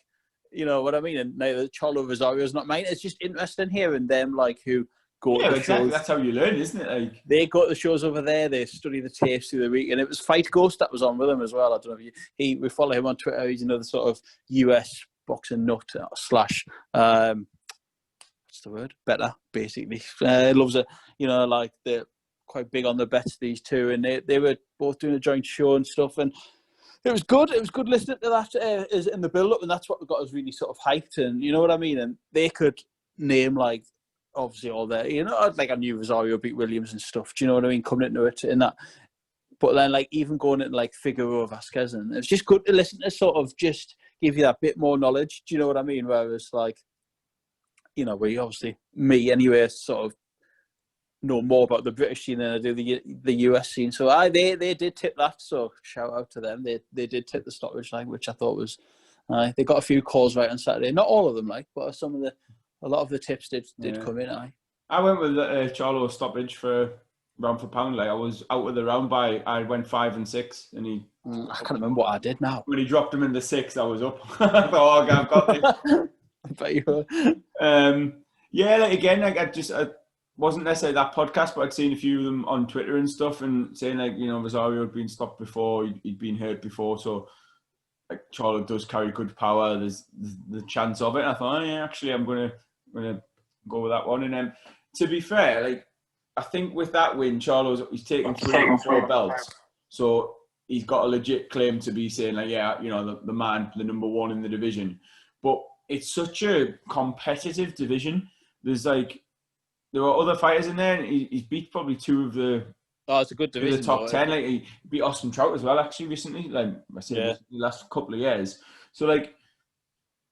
you know what I mean? And neither Charlo Rosario is not mine. It's just interesting hearing them, like, who go to the exactly. shows. That's how you learn, isn't it? Like, they go to the shows over there, they study the tapes through the week, and it was Fight Ghost that was on with him as well. I don't know if we follow him on Twitter. He's another sort of US boxing nut / what's the word? Better, basically. Loves it. You know, like, they're quite big on the bets, these two, and they were both doing a joint show and stuff, and it was good. It was good listening to that in the build-up, and that's what got us really sort of hyped, and you know what I mean? And they could name, like, obviously all their, you know, like, I knew Rosario beat Williams and stuff, do you know what I mean, coming into it in that. But then, like, even going into, like, Figueroa, Vasquez, and it's just good to listen to sort of just give you that bit more knowledge, do you know what I mean? Whereas, like, you know, me anyway, sort of know more about the British scene than I do the US scene. So they did tip that, so shout out to them. They did tip the stoppage, like, which I thought was, they got a few calls right on Saturday. Not all of them, like, but a lot of the tips did come in. I went with Charlo stoppage for round for pound. Like, I was out of the round I went 5 and 6, and he. I can't remember what I did now. When he dropped him in the 6th, I was up. I thought, oh, okay, I've got this. I bet you were. Yeah, like, again, like, I wasn't necessarily that podcast, but I'd seen a few of them on Twitter and stuff, and saying, like, you know, Rosario had been stopped before, he'd been hurt before, so, like, Charlo does carry good power. There's the chance of it. And I thought, oh, yeah, actually, I'm gonna go with that one. And then, to be fair, like, I think with that win, he's taken 3 or 4 belts, so he's got a legit claim to be saying, like, yeah, you know, the man, the number 1 in the division. But it's such a competitive division. There are other fighters in there, and he's beat probably 2 of the. Oh, it's a good division. The top 10, like, he beat Austin Trout as well, actually, recently. Like, I said, the last couple of years. So, like,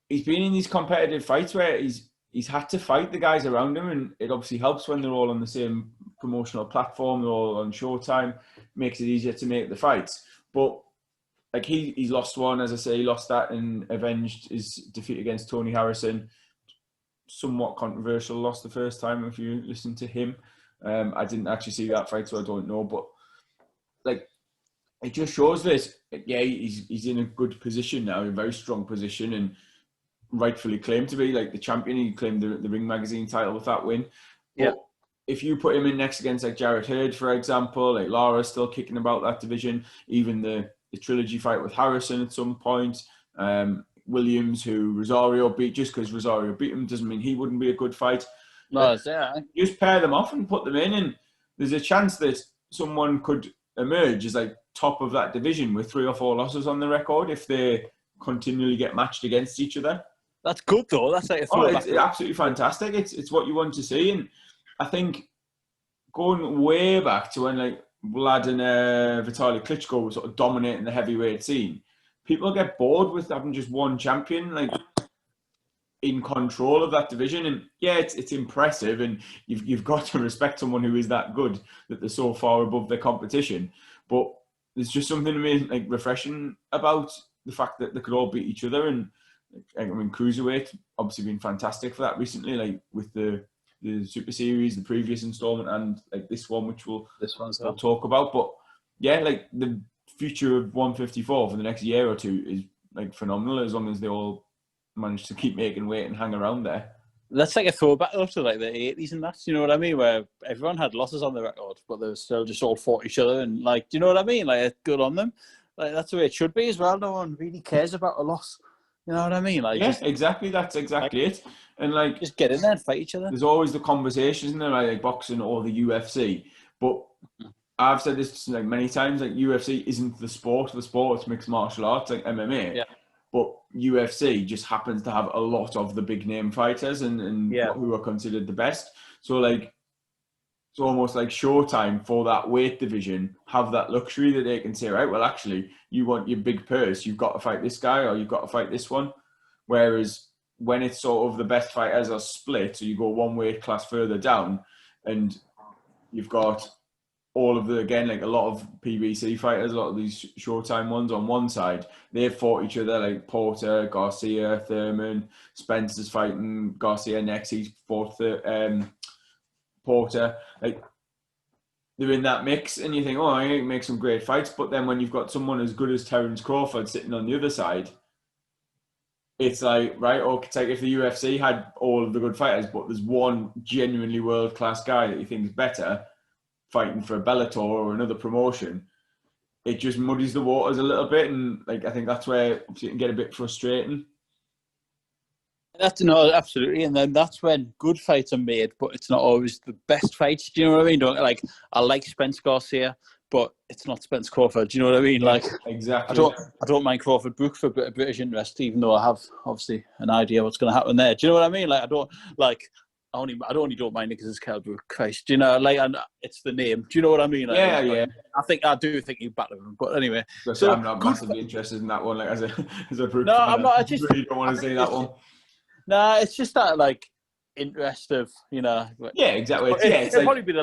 he's been in these competitive fights where he's had to fight the guys around him, and it obviously helps when they're all on the same promotional platform, they're all on Showtime, makes it easier to make the fights. But, like, he's lost one, as I say, he lost that and avenged his defeat against Tony Harrison. Somewhat controversial loss the first time, if you listen to him. I didn't actually see that fight, so I don't know. But, like, it just shows this. Yeah, he's in a good position now, a very strong position, and rightfully claimed to be, like, the champion. He claimed the Ring Magazine title with that win. Yeah. But if you put him in next against, like, Jarrett Hurd, for example, like, Lara's still kicking about that division. Even the trilogy fight with Harrison at some point. Williams, who Rosario beat, just because Rosario beat him doesn't mean he wouldn't be a good fight. No, yeah. Just pair them off and put them in, and there's a chance that someone could emerge as like top of that division with 3 or 4 losses on the record if they continually get matched against each other. That's good though. That's like a throwback. It's absolutely fantastic. It's what you want to see, and I think going way back to when like Vlad and Vitaly Klitschko were sort of dominating the heavyweight scene, people get bored with having just one champion like in control of that division. And yeah, it's impressive, and you've got to respect someone who is that good, that they're so far above their competition. But there's just something amazing, like refreshing about the fact that they could all beat each other. And I mean, cruiserweight obviously been fantastic for that recently, like with the Super Series, the previous installment, and like this one, which we'll talk about. But yeah, like the future of 154 for the next year or two is like phenomenal, as long as they all manage to keep making weight and hang around there. That's like a throwback up to like the 80s and that, you know what I mean? Where everyone had losses on the record, but they were still just all fought each other, and like, do you know what I mean? Like, good on them. Like, that's the way it should be as well. No one really cares about a loss. You know what I mean? Like, yeah, exactly. That's exactly it. And like, just get in there and fight each other. There's always the conversations in there, like boxing or the UFC. But I've said this like many times, like UFC isn't the sport. The sport is mixed martial arts, like MMA. Yeah. But UFC just happens to have a lot of the big name fighters and who are considered the best. So like, it's almost like Showtime for that weight division have that luxury that they can say, right, well, actually, you want your big purse, you've got to fight this guy or you've got to fight this one. Whereas when it's sort of the best fighters are split, so you go one weight class further down, and you've got all of the, again, like a lot of PBC fighters, a lot of these Showtime ones on one side, they've fought each other, like Porter, Garcia, Thurman, Spencer's fighting Garcia next, he's fought Porter. Like, they're in that mix, and you think, oh, I can make some great fights. But then when you've got someone as good as Terence Crawford sitting on the other side, it's like, right, okay, it's like if the UFC had all of the good fighters, but there's one genuinely world-class guy that you think is better fighting for Bellator or another promotion, it just muddies the waters a little bit. And like, I think that's where it can get a bit frustrating. No, absolutely, and then that's when good fights are made, but it's not always the best fights. Do you know what I mean? I like Spence Garcia, but it's not Spence Crawford. Do you know what I mean? Yeah, like, exactly. I don't mind Crawford Brook for a bit of British interest, even though I have obviously an idea what's going to happen there. Do you know what I mean? Like, I only don't mind it because it's Kell Brook. Christ, do you know? Like, and it's the name. Do you know what I mean? Like, yeah. I do think you battle him, but anyway. So I'm not massively interested in that one. Like, as a Brook. No, fan, I'm not. I really don't want to see that one. Nah, it's just that like interest of, you know. Yeah, exactly. It'll probably be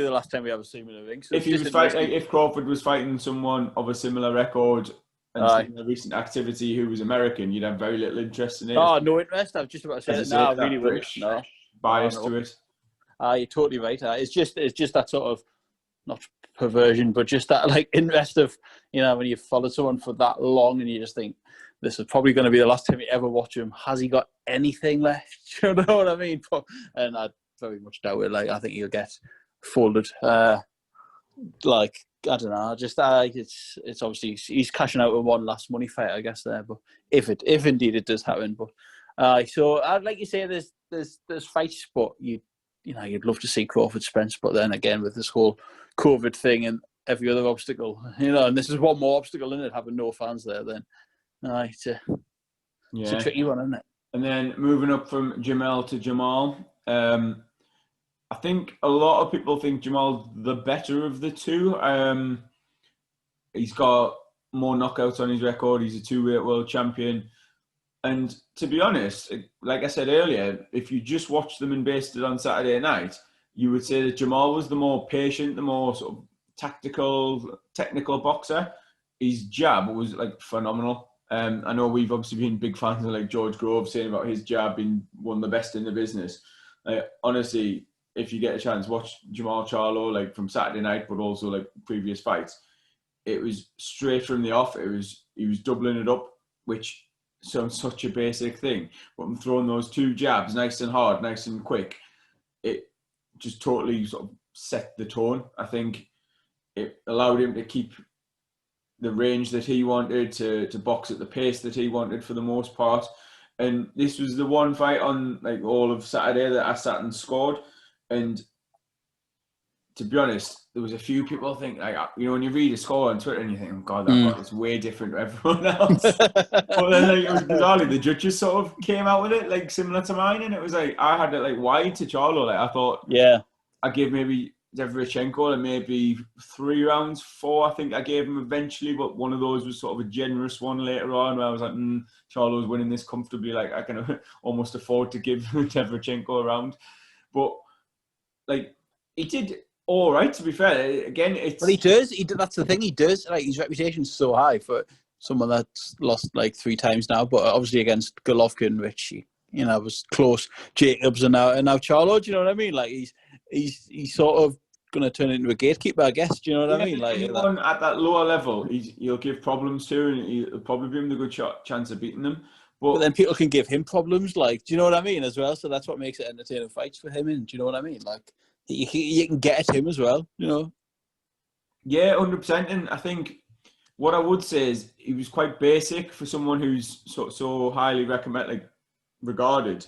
the last time we ever see him in a ring. So if Crawford was fighting someone of a similar record and similar recent activity who was American, you'd have very little interest in it. Oh, no interest. I was just about to say that. No, I really wouldn't. No, bias to it. You're totally right. It's just that sort of, not perversion, but just that like interest of, you know, when you've followed someone for that long and you just think, this is probably going to be the last time you ever watch him. Has he got anything left? You know what I mean? And I very much doubt it. Like, I think he'll get folded. Like, I don't know. Just it's obviously he's cashing out with one last money fight, I guess there. But if indeed it does happen, but so I'd like you say there's fights, but you'd love to see Crawford Spence, but then again with this whole COVID thing and every other obstacle, you know, and this is one more obstacle in it, having no fans there, then. It's a tricky one, isn't it? And then moving up from Jermell to Jermall, I think a lot of people think Jermall's the better of the two. He's got more knockouts on his record. He's a 2-weight world champion. And to be honest, like I said earlier, if you just watched them and based it on Saturday night, you would say that Jermall was the more patient, the more sort of technical boxer. His jab was like phenomenal. I know we've obviously been big fans of like George Grove saying about his jab being one of the best in the business. Honestly, if you get a chance, watch Jermall Charlo like from Saturday night, but also like previous fights. It was straight from the off. He was doubling it up, which sounds such a basic thing, but I'm throwing those 2 jabs nice and hard, nice and quick. It just totally sort of set the tone. I think it allowed him to keep the range that he wanted, to box at the pace that he wanted for the most part. And this was the one fight on like all of Saturday that I sat and scored. And to be honest, there was a few people think, like, when you read a score on Twitter and you think, oh God, that got this way different to everyone else. But then like, it was bizarrely, the judges sort of came out with it like similar to mine, and it was like I had it like wide to Charlo. Like I thought, I gave maybe Derevchenko and maybe 3 rounds, 4. I think I gave him eventually, but one of those was sort of a generous one later on where I was like, Charlo's winning this comfortably. Like I can almost afford to give Derevchenko a round, but like he did all right. To be fair, again, it's. But he does. That's the thing. He does. Like his reputation's so high for someone that's lost like 3 times now, but obviously against Golovkin, which was close. Jacobs and now Charlo. Do you know what I mean? Like he's sort of going to turn into a gatekeeper, I guess. Do you know what I mean? Like anyone at that lower level, he'll give problems to, and he'll probably give him the good chance of beating them. But then people can give him problems. Like, do you know what I mean? As well. So that's what makes it entertaining fights for him. And do you know what I mean? Like you can get at him as well. You know. Yeah, 100%. And I think what I would say is he was quite basic for someone who's so highly regarded.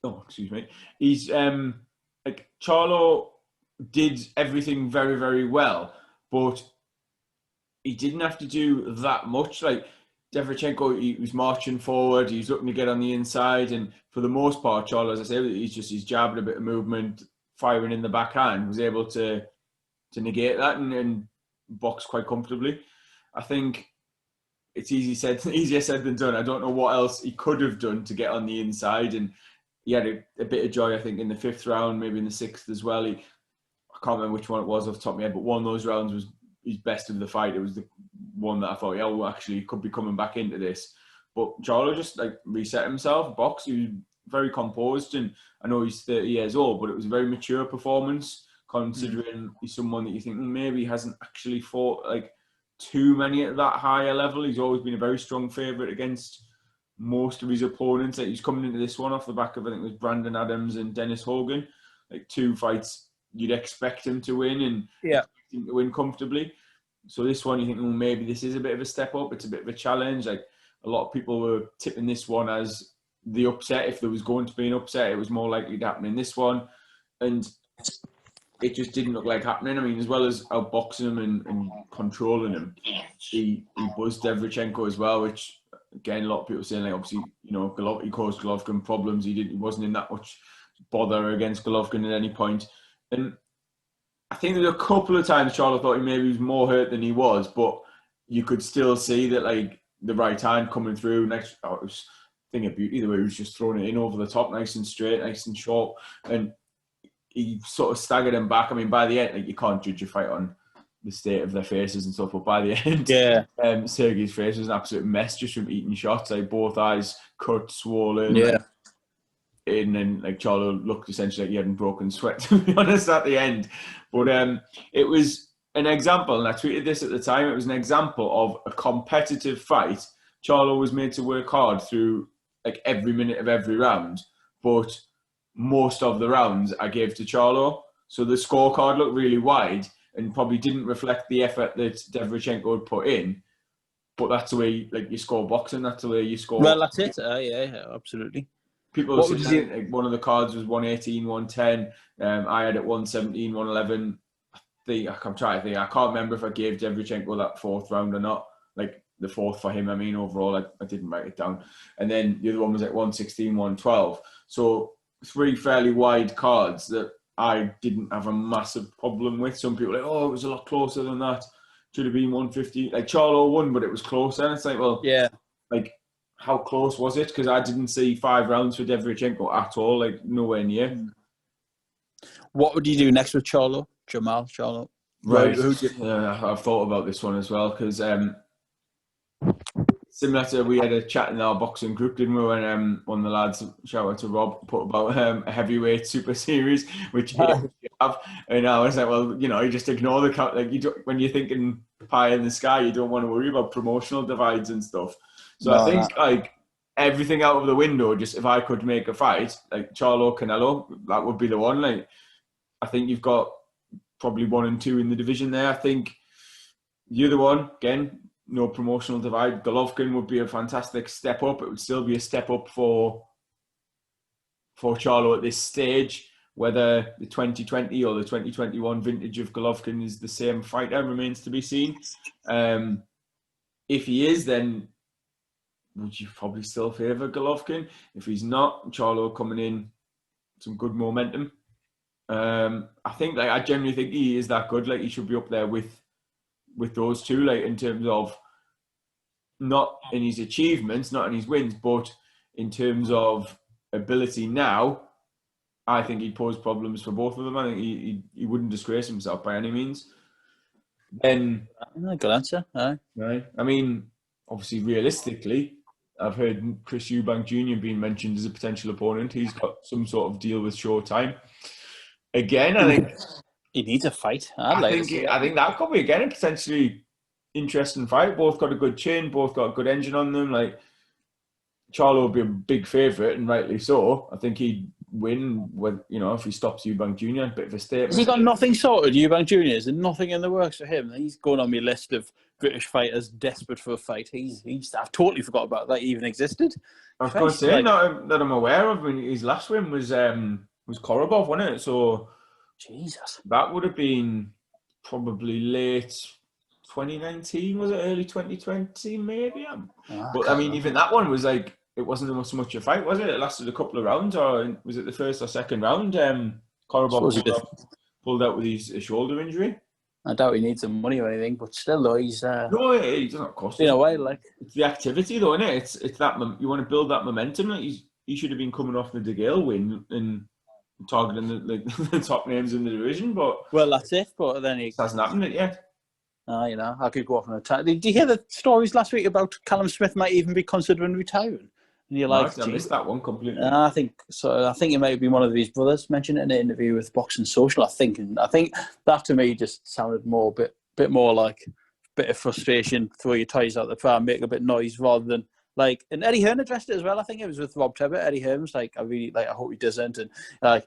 Oh, excuse me. He's like Charlo did everything very, very well, but he didn't have to do that much. Like Derevchenko, he was marching forward, he was looking to get on the inside, and for the most part, Charlo, as I say, he's jabbing a bit of movement, firing in the backhand, was able to negate that and box quite comfortably. I think it's easier said than done. I don't know what else he could have done to get on the inside, and he had a bit of joy, I think, in the 5th round, maybe in the 6th as well. I can't remember which one it was off the top of my head, but one of those rounds was his best of the fight. It was the one that I thought, actually, he could be coming back into this. But Charlo just like reset himself, boxed. He was very composed, and I know he's 30 years old, but it was a very mature performance, considering he's someone that you think maybe he hasn't actually fought like too many at that higher level. He's always been a very strong favourite against most of his opponents. Like he's coming into this one off the back of, I think it was Brandon Adams and Dennis Hogan, like 2 fights you'd expect him to win and expect him to win comfortably. So this one you think, maybe this is a bit of a step up. It's a bit of a challenge. Like a lot of people were tipping this one as the upset. If there was going to be an upset, it was more likely to happen in this one, and it just didn't look like happening. I mean, as well as outboxing him and controlling him, he buzzed Derevchenko as well, which again, a lot of people saying, like, obviously, he caused Golovkin problems. He wasn't in that much bother against Golovkin at any point. And I think there were a couple of times Charlo thought he maybe was more hurt than he was, but you could still see that, like, the right hand coming through. It was a thing of beauty the way he was just throwing it in over the top, nice and straight, nice and short. And he sort of staggered him back. I mean, by the end, like, you can't judge a fight on the state of their faces and stuff, but by the end, Sergey's face was an absolute mess just from eating shots. Like both eyes cut, swollen. And then like Charlo looked essentially like he hadn't broken sweat, to be honest, at the end. But it was an example, and I tweeted this at the time, it was an example of a competitive fight. Charlo was made to work hard through like every minute of every round, but most of the rounds I gave to Charlo. So the scorecard looked really wide and probably didn't reflect the effort that Derevchenko had put in. But that's the way you score boxing. That's the way you score. Well, that's it. Yeah, absolutely. People were saying like one of the cards was 118, 110. I had it 117, 111. I'm trying to think. I can't remember if I gave Derevchenko that 4th round or not. Like the 4th for him. I mean, overall, I didn't write it down. And then the other one was like 116, 112. So 3 fairly wide cards that I didn't have a massive problem with. Some people are like, oh, it was a lot closer than that. Should have been 150. Like Charlo won, but it was closer. And it's like, well, like how close was it? Because I didn't see 5 rounds for Derevchenko at all. Like nowhere near. What would you do next with Charlo? Jermall Charlo? Right. I've thought about this one as well because similar to we had a chat in our boxing group, didn't we? When one of the lads, shout out to Rob, put about a heavyweight super series, which you have, and I was like, well, you just ignore the count. Like when you're thinking pie in the sky, you don't want to worry about promotional divides and stuff. So I think like everything out of the window. Just if I could make a fight like Charlo Canelo, that would be the one. Like I think you've got probably 1 and 2 in the division there. I think the other one again. No promotional divide. Golovkin would be a fantastic step up. It would still be a step up for Charlo at this stage. Whether the 2020 or the 2021 vintage of Golovkin is the same fighter remains to be seen. If he is, then would you probably still favour Golovkin? If he's not, Charlo coming in, some good momentum. I think, like, I genuinely think he is that good. Like, he should be up there with those two, like, in terms of not in his achievements, not in his wins, but in terms of ability now. I think he'd pose problems for both of them. I think he wouldn't disgrace himself by any means. Then, good answer. Right. I mean, obviously, realistically, I've heard Chris Eubank Jr. being mentioned as a potential opponent. He's got some sort of deal with Showtime. Again, I think he needs a fight. I think that could be again a potentially interesting fight. Both got a good chin, both got a good engine on them. Like, Charlo would be a big favourite, and rightly so. I think he'd win with, if he stops Eubank Jr. A bit of a statement. Has he got nothing sorted, Eubank Jr.? Is there nothing in the works for him? He's going on my list of British fighters desperate for a fight. I've totally forgot about that he even existed. I was going to say, not that I'm aware of. I mean, his last win was Korobov, wasn't it? So, Jesus, that would have been probably late 2019, was it? Early 2020, maybe. But I mean, even that one was like, it wasn't so much a fight, was it? It lasted a couple of rounds, or was it the first or second round? Korobov pulled out with his shoulder injury. I doubt he needs some money or anything, but still, though, he's no, it doesn't cost. In a way, like, it's the activity, though, isn't it? It's that you want to build that momentum. Like, he should have been coming off the De Gale win and targeting the top names in the division, but that's it. But then it hasn't happened yet. I could go off on a attack. Did you hear the stories last week about Callum Smith might even be considering retiring? And you're like, I missed that one completely. I think so. I think it might have been one of his brothers mentioned it in an interview with Boxing Social. I think that to me just sounded bit more like a bit of frustration. Throw your toys out the pram, make a bit of noise, rather than like. And Eddie Hearn addressed it as well. I think it was with Rob Tebbett. Eddie Hearn was like, I hope he doesn't, and like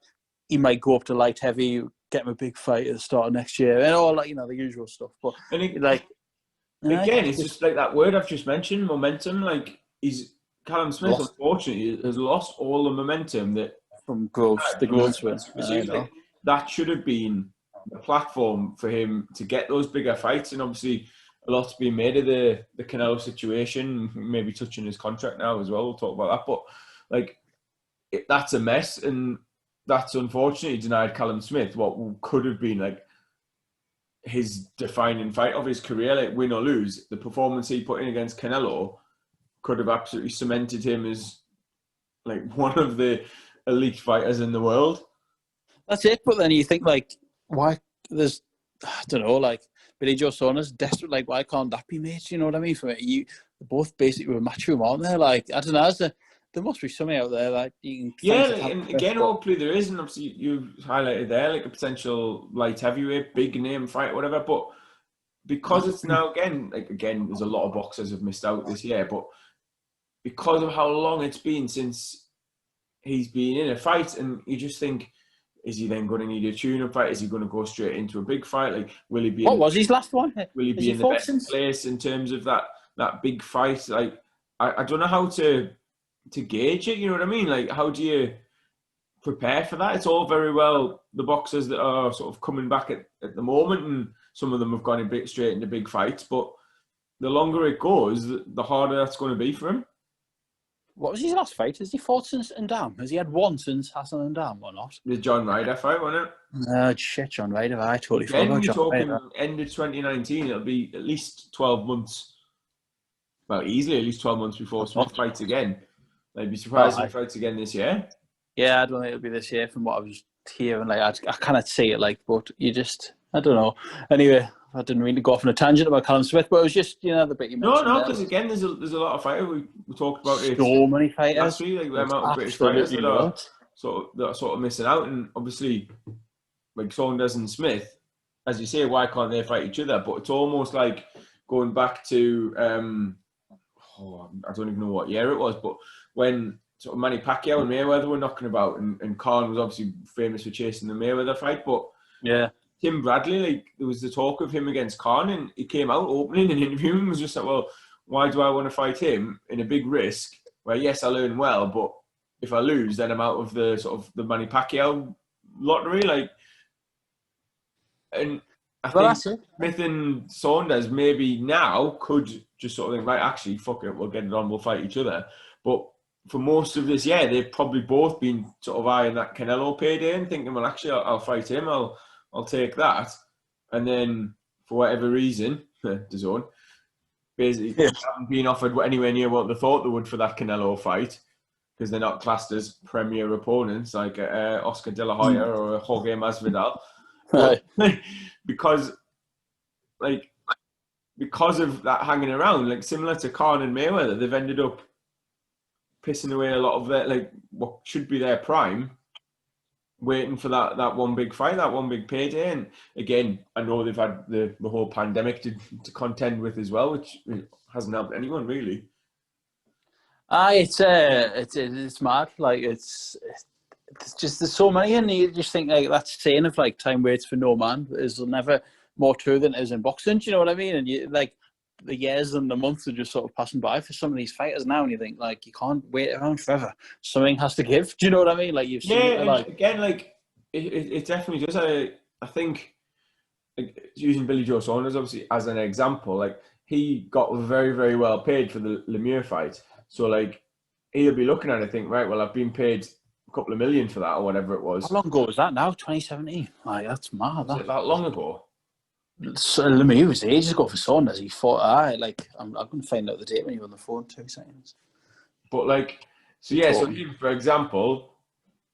he might go up to light heavy, get him a big fight at the start of next year, and all like the usual stuff. But it's just like that word I've just mentioned, momentum. Like Callum Smith, unfortunately, has lost all the momentum from the growth win. That should have been the platform for him to get those bigger fights, and obviously a lot's been made of the Canelo situation, maybe touching his contract now as well. We'll talk about that, but like that's a mess, and that's unfortunately denied Callum Smith what could have been like his defining fight of his career, like win or lose. The performance he put in against Canelo could have absolutely cemented him as like one of the elite fighters in the world. That's it. But then you think like, why there's, I don't know, like Billy Joe Saunders desperate, like why can't that be made? You know what I mean? For me, both basically were match room, aren't they? Like, I don't know, there must be something out there that you can. And again, hopefully there is, and obviously you've highlighted there like a potential light heavyweight, big name fight, whatever. But because it's now again, there's a lot of boxers have missed out this year, but because of how long it's been since he's been in a fight, and you just think, is he then going to need a tune-up fight? Is he going to go straight into a big fight? Like, will he be? What was his last one? Will he be in the best place in terms of that big fight? Like, I don't know how to gauge it. You know what I mean? Like, how do you prepare for that? It's all very well the boxers that are sort of coming back at the moment, and some of them have gone a bit straight into big fights. But the longer it goes, the harder that's going to be for him. What was his last fight? Has he fought since Ndam? Has he had one since Hassan Ndam or not? The John Ryder fight, wasn't it? Shit, John Ryder. I totally forgot about John Ryder. You're talking end of 2019. It'll be at least 12 months. Well, easily at least 12 months before Smith fights again. I'd be surprised if he fights again this year. Yeah, I don't think it'll be this year from what I was hearing. Like, I cannot see it, like, but you just, I don't know. Anyway, I didn't really go off on a tangent about Callum Smith, but it was just, the bit you mentioned. No, because again, there's a lot of fighters. We talked about it. So many fighters. Last week, like the amount of British fighters that are sort of missing out, and obviously, like Saunders and Smith, as you say, why can't they fight each other? But it's almost like going back to, I don't even know what year it was, but when sort of Manny Pacquiao and Mayweather were knocking about, and Khan was obviously famous for chasing the Mayweather fight, but yeah. Tim Bradley, like there was the talk of him against Khan, and he came out opening and interviewing and was just like, well, why do I want to fight him in a big risk where yes, I'll earn well, but if I lose, then I'm out of the sort of the Manny Pacquiao lottery, like, and I Well, think that's it. Smith and Saunders maybe now could just sort of think, right, actually, fuck it, we'll get it on, we'll fight each other. But for most of this year, they've probably both been sort of eyeing that Canelo payday and thinking, well, actually, I'll fight him, I'll take that. And then, for whatever reason, DAZN, basically haven't been offered anywhere near what they thought they would for that Canelo fight, because they're not classed as premier opponents like Oscar De La Hoya or Jorge Masvidal. But, because of that hanging around, like similar to Khan and Mayweather, they've ended up pissing away a lot of their, like, what should be their prime, waiting for that one big fight, that one big payday. And again, I know they've had the whole pandemic to contend with as well, which hasn't helped anyone really. It's mad. Like it's just there's so many, and you just think like that saying of like time waits for no man is never more true than it is in boxing. Do you know what I mean? And you like the years and the months are just sort of passing by for some of these fighters now, and you think like you can't wait around forever. Something has to give. Do you know what I mean? Like you've seen it. Like again, like it definitely does. I think, like, using Billy Joe Saunders obviously as an example, like he got very, very well paid for the Lemieux fight. So like he'll be looking at it, think, right, well, I've been paid a couple of million for that or whatever it was. how long ago was that now? 2017. Like that's mad. Was it that long ago? So Lemieux was ages ago for Saunders. He fought. I'm going to find out the date when you're on the phone. 2 seconds. But like, so yeah, so even, for example,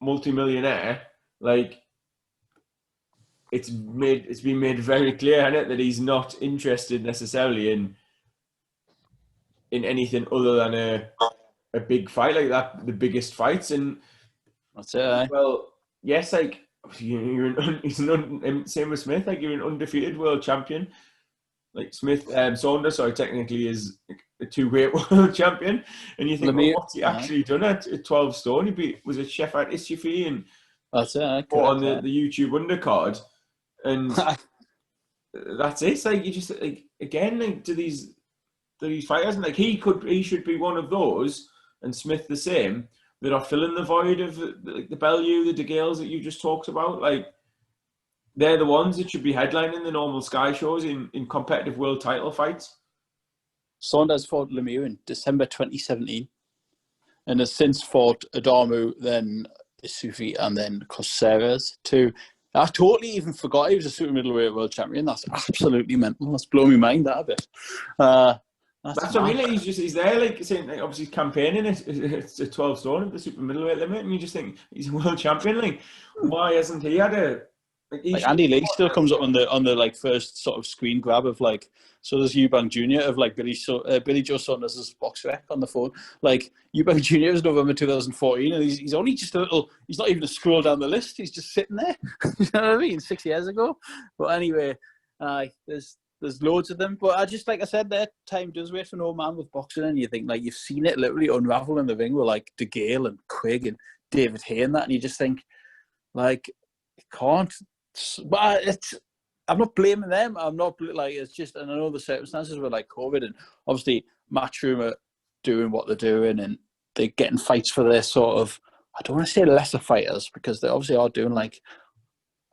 multi-millionaire, like it's been made very clear, hasn't it, that he's not interested necessarily in anything other than a big fight like that, the biggest fights. And that's it. Well, yes, like same with Smith. Like you're an undefeated world champion. Like Saunders, sorry, technically is a 2-weight world champion. And you think, well, what's he actually done at 12 stone? Was it Shefat Ischifi and that's it. On the YouTube undercard, and that's it. It's like you just like again, like to these fighters, and like he should be one of those, and Smith the same, that are filling the void of the Bellew, the De Gales that you just talked about. Like they're the ones that should be headlining the normal Sky shows in competitive world title fights. Saunders fought Lemieux in December 2017 and has since fought Adamu, then Isufi, and then Coseras too. I totally even forgot he was a super middleweight world champion. That's absolutely mental. That's blown my mind that a bit. That's what I mean. He's there, like saying, like, obviously campaigning. It's a 12 stone at the super middleweight limit, and you just think he's a world champion. Like, why hasn't he had a? Like Andy Lee still comes up on the like first sort of screen grab of like, so there's Eubank Jr. of like Billy Joe Saunders' box rec on the phone. Like Eubank Jr. is November 2014, and he's only just a little. He's not even a scroll down the list. He's just sitting there. You know what I mean? 6 years ago. But anyway, there's loads of them. But I just, like I said, that time does wait for no man with boxing, and you think like you've seen it literally unravel in the ring with like De Gale and Quigg and David Hay and that, and you just think like it can't. But I'm not blaming them. I'm not like it's just, and I know the circumstances were like COVID, and obviously Matchroom are doing what they're doing, and they're getting fights for their sort of, I don't want to say lesser fighters because they obviously are doing like,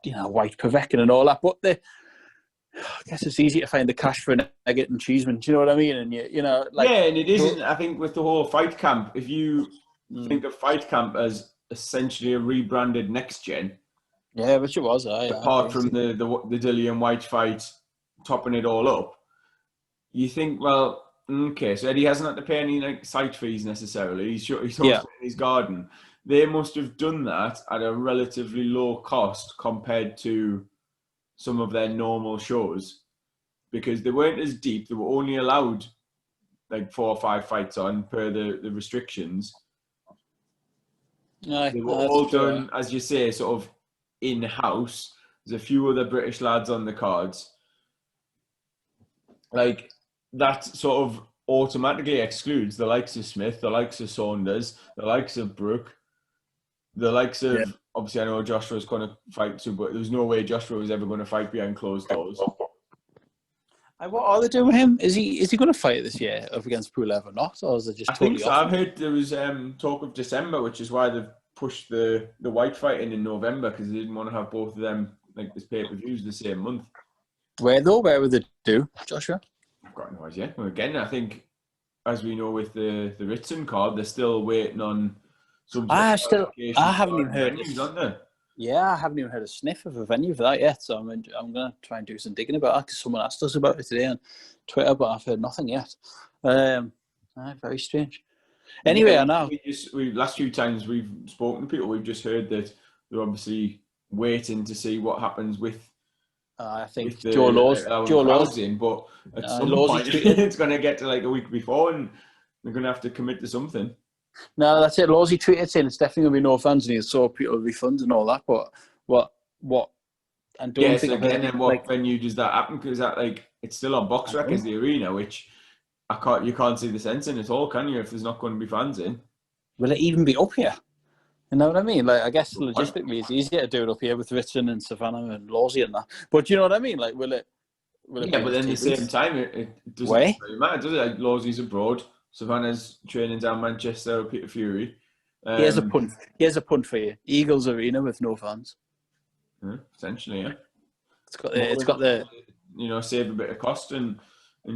you know, White Paveckin and all that, but I guess it's easy to find the cash for Nugget and Cheeseman. Do you know what I mean? And you know, like, yeah, and it isn't. I think with the whole Fight Camp, if you think of Fight Camp as essentially a rebranded Next Gen. Yeah, which it was. Apart from the Dillian White fight topping it all up, you think, well, okay, so Eddie hasn't had to pay any like site fees necessarily. He's in his garden. They must have done that at a relatively low cost compared to some of their normal shows, because they weren't as deep. They were only allowed like 4 or 5 fights on per the restrictions. They were all done, as you say, sort of in-house. There's a few other British lads on the cards. Like, that sort of automatically excludes the likes of Smith, the likes of Saunders, the likes of Brook, the likes of, obviously I know Joshua's going to fight too, but there's no way Joshua was ever going to fight behind closed doors. What are they doing with him? Is he going to fight this year up against Pulev or not? Or is it just I think so. I've heard there was talk of December, which is why they've pushed the white fight in November because they didn't want to have both of them like as pay-per-views the same month. Where though? Where would they do, Joshua? I've got no idea. Well, again, I think, as we know with the Ritson card, they're still waiting on some. I haven't even heard venues, aren't they? Yeah, I haven't even heard a sniff of a venue for that yet. So I'm going to try and do some digging about that because someone asked us about it today on Twitter, but I've heard nothing yet. Very strange. Anyway, yeah, I know. We last few times we've spoken to people, we've just heard that they're obviously waiting to see what happens with. I think Joe Law's in, but at some point it's going to get to like a week before, and they're going to have to commit to something. No, that's it. Lawsy tweeted saying it's definitely going to be no fans, and he saw people refunds and all that. But what? And don't think again, then what venue does that happen? Because that like it's still on Box Rec as the arena, which you can't see the sense in at all, can you? If there's not going to be fans in, will it even be up here? You know what I mean? Like, I guess logistically it's easier to do it up here with Ritson and Savannah and Lawsy and that. But you know what I mean? Like, will it yeah, but then at the same time, it doesn't really matter, does it? Like, Lawsy's abroad, Savannah's training down Manchester, Peter Fury. Here's a punt for you. Eagles Arena with no fans. Potentially, yeah. It's got the save a bit of cost and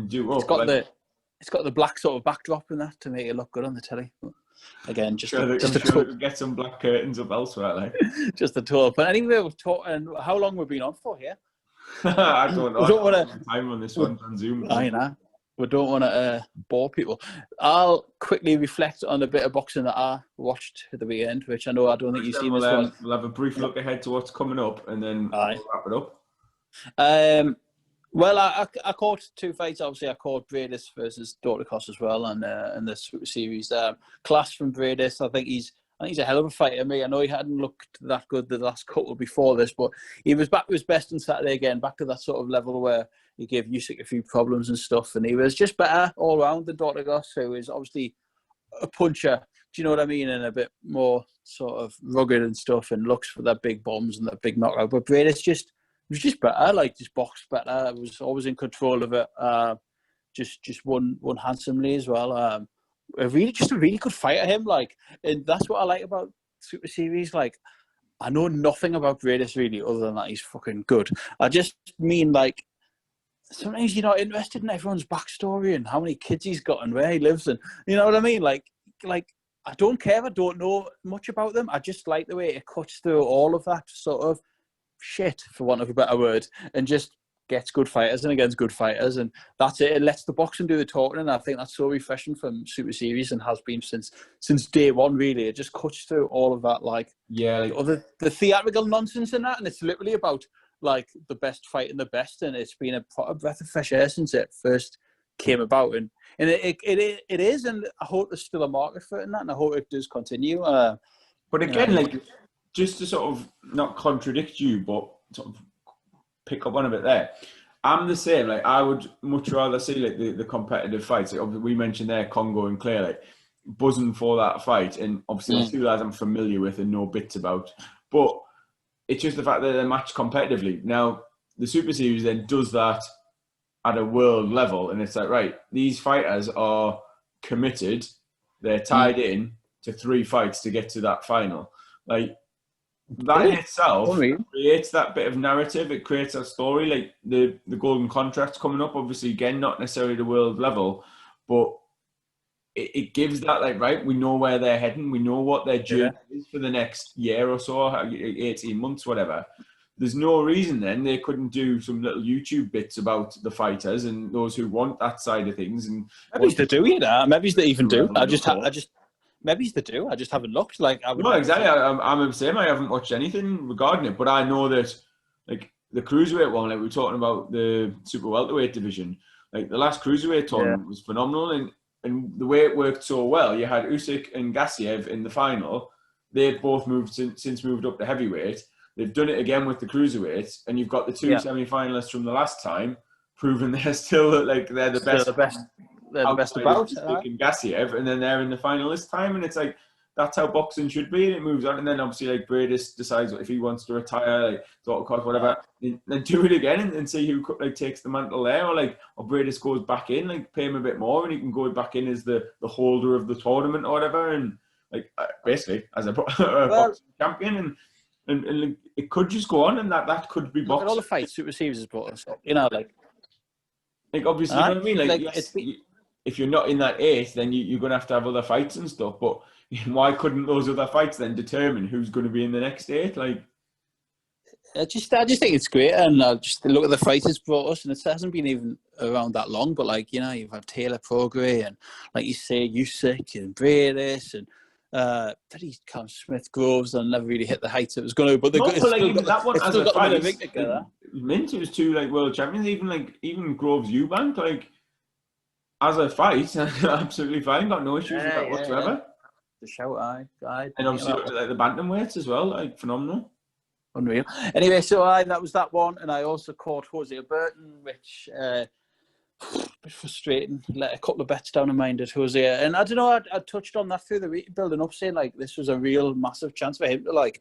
do up. It's got the black sort of backdrop in that to make it look good on the telly. Again, get some black curtains up elsewhere, like just a tour. But anyway, we've talked, and how long we've been on for here? I don't know. We don't want to time on this one on Zoom. I know. We don't want to bore people. I'll quickly reflect on a bit of boxing that I watched at the weekend, which I don't think you've seen this one. We'll have a brief look ahead to what's coming up, and then we'll wrap it up. Well, I caught two fights. Obviously, I caught Bradis versus Dorticos as well, and in the Super Series. Class from Bradis. I think he's a hell of a fighter. I know he hadn't looked that good the last couple before this, but he was back to his best on Saturday again, back to that sort of level where he gave Usyk a few problems and stuff, and he was just better all round than Dorticos, who is obviously a puncher. Do you know what I mean? And a bit more sort of rugged and stuff, and looks for their big bombs and their big knockout. But Bradis was just better, like just boxed better. I was always in control of it. Just won handsomely as well. A really good fighter, him. Like, and that's what I like about Super Series. Like, I know nothing about Bradis really, other than that he's fucking good. I just mean like sometimes you're not interested in everyone's backstory and how many kids he's got and where he lives, and you know what I mean. Like I don't care. I don't know much about them. I just like the way it cuts through all of that sort of shit, for want of a better word, and just gets good fighters and against good fighters, and that's it. It lets the boxing do the talking, and I think that's so refreshing from Super Series, and has been since day one. Really, it just cuts through all of that, the theatrical nonsense in that, and it's literally about like the best fighting the best, and it's been a breath of fresh air since it first came about, and it is, and I hope there's still a market for it in that, and I hope it does continue. But again, just to sort of not contradict you, but sort of pick up on a bit there. I'm the same. Like, I would much rather see like the competitive fights. Like, we mentioned there Congo and Clay, like buzzing for that fight, and obviously the two lads I'm familiar with and know bits about. But it's just the fact that they're matched competitively. Now, the Super Series then does that at a world level, and it's like, right, these fighters are committed. They're tied in to 3 fights to get to that final. Like, that in itself creates that bit of narrative. It creates a story. Like the Golden Contract's coming up, obviously, again, not necessarily the world level, but it gives that, like, right, we know where they're heading. We know what their journey is for the next year or so, 18 months, whatever. There's no reason then they couldn't do some little YouTube bits about the fighters and those who want that side of things. And maybe they do, maybe they even do. Maybe they do. I just haven't looked. No, exactly. I'm the same. I haven't watched anything regarding it, but I know that, like, the cruiserweight one, like we were talking about the super welterweight division, like the last cruiserweight tournament was phenomenal, and the way it worked so well, you had Usyk and Gassiev in the final. They've both since moved up to heavyweight. They've done it again with the cruiserweights, and you've got the 2 semi-finalists from the last time, proving they're still like they're the best. They're the best about and Gassiev, and then they're in the final this time, and it's like that's how boxing should be, and it moves on. And then obviously, like, Bradis decides if he wants to retire, like Dorticos, whatever, then do it again and see who like takes the mantle there, or Bradis goes back in, like pay him a bit more, and he can go back in as the holder of the tournament or whatever. And like basically as a Well, boxing champion, and it could just go on, and that could be look at all boxing. the fights Super Series has brought us up. Like obviously, you know what I mean. Like, like yes, if you're not in that eight, then you're going to have other fights and stuff. But why couldn't those other fights then determine who's going to be in the next eight? Like, I just think it's great, and just look at the fights it's brought us, and it hasn't been even around that long. But like, you've had Taylor Prograis, and like you say, Usyk and Bradis, and Cam Smith Groves, and never really hit the heights it was going to. But even that one as a fight, the ring together. Mint, it was two like world champions. Even Groves Eubank, like as a fight, absolutely fine. Got no issues with that whatsoever. Yeah. The shout, I and obviously like the bantamweights as well, like phenomenal. Unreal. Anyway, so that was that one, and I also caught Hosea Burton, which a bit frustrating. Let a couple of bets down in mind at Hosea, and I don't know. I touched on that through the week, building up, saying like this was a real massive chance for him to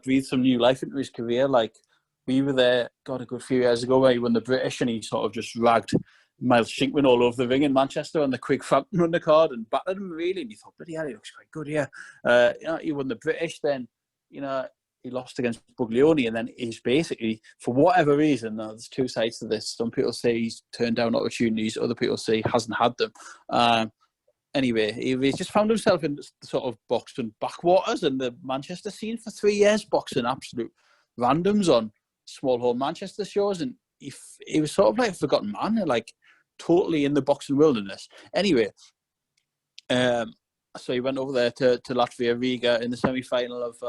breathe some new life into his career. Like we were there, a good few years ago, where he won the British, and he sort of just ragged Miles Shinkman all over the ring in Manchester on the quick Frampton undercard and battered him really. And you thought, bloody hell, he looks quite good here. He won the British, then he lost against Buglioni, and then he's basically, for whatever reason, there's two sides to this. Some people say he's turned down opportunities, other people say he hasn't had them. Anyway, he's just found himself in sort of boxing backwaters in the Manchester scene for 3 years, boxing absolute randoms on small hall Manchester shows, and he was sort of like a forgotten man, like totally in the boxing wilderness. Anyway, so he went over there to Latvia, Riga, in the semi-final of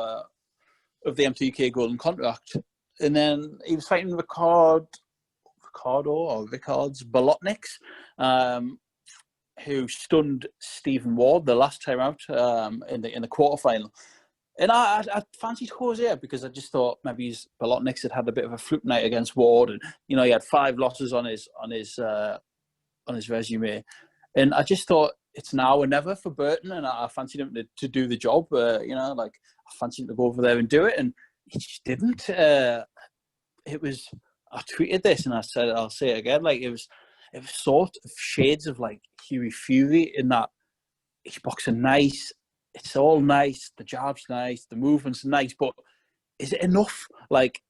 the MTK Golden Contract, and then he was fighting Ricards Bolotniks, who stunned Stephen Ward the last time out in the quarterfinal. And I fancied Hosea because I just thought maybe Bolotniks had a bit of a fluke night against Ward, and he had 5 losses on his resume, and I just thought it's now or never for Burton, and I fancied him to do the job. I fancied him to go over there and do it, and he just didn't. I tweeted this and I said, I'll say it again. Like it was sort of shades of like Huey Fury in that he's boxing nice. It's all nice. The jab's nice. The movement's nice, but is it enough? Like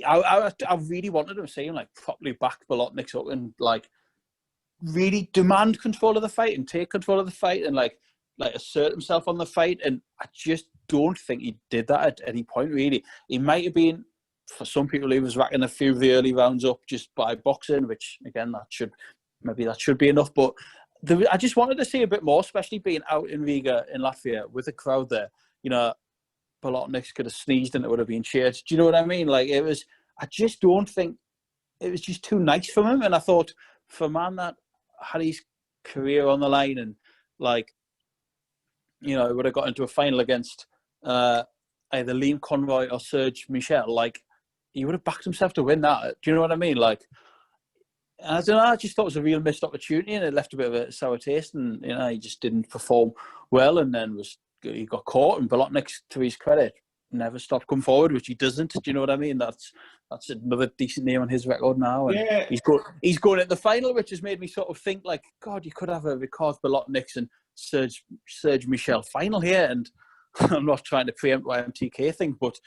I really wanted him to see him like properly back Bolotniks up and like really demand control of the fight and take control of the fight and like assert himself on the fight. And I just don't think he did that at any point, really. He might have been, for some people, he was racking a few of the early rounds up just by boxing, which again, that should be enough. But I just wanted to see a bit more, especially being out in Riga in Latvia with a crowd there. Bolotniks could have sneezed and it would have been cheered. Do you know what I mean? Like I just don't think it was just too nice for him. And I thought, for a man that had his career on the line and he would have got into a final against either Liam Conroy or Serge Michel, he would have backed himself to win that. Do you know what I mean? I don't know, I just thought it was a real missed opportunity and it left a bit of a sour taste, and he just didn't perform well, and then he got caught, and Bolotniks, to his credit, never stopped coming forward, which he doesn't. Do you know what I mean? That's another decent name on his record now. And yeah. He's going at the final, which has made me sort of think God, you could have a Ricards Bolotniks and Serge Michel final here. And I'm not trying to preempt what MTK think, but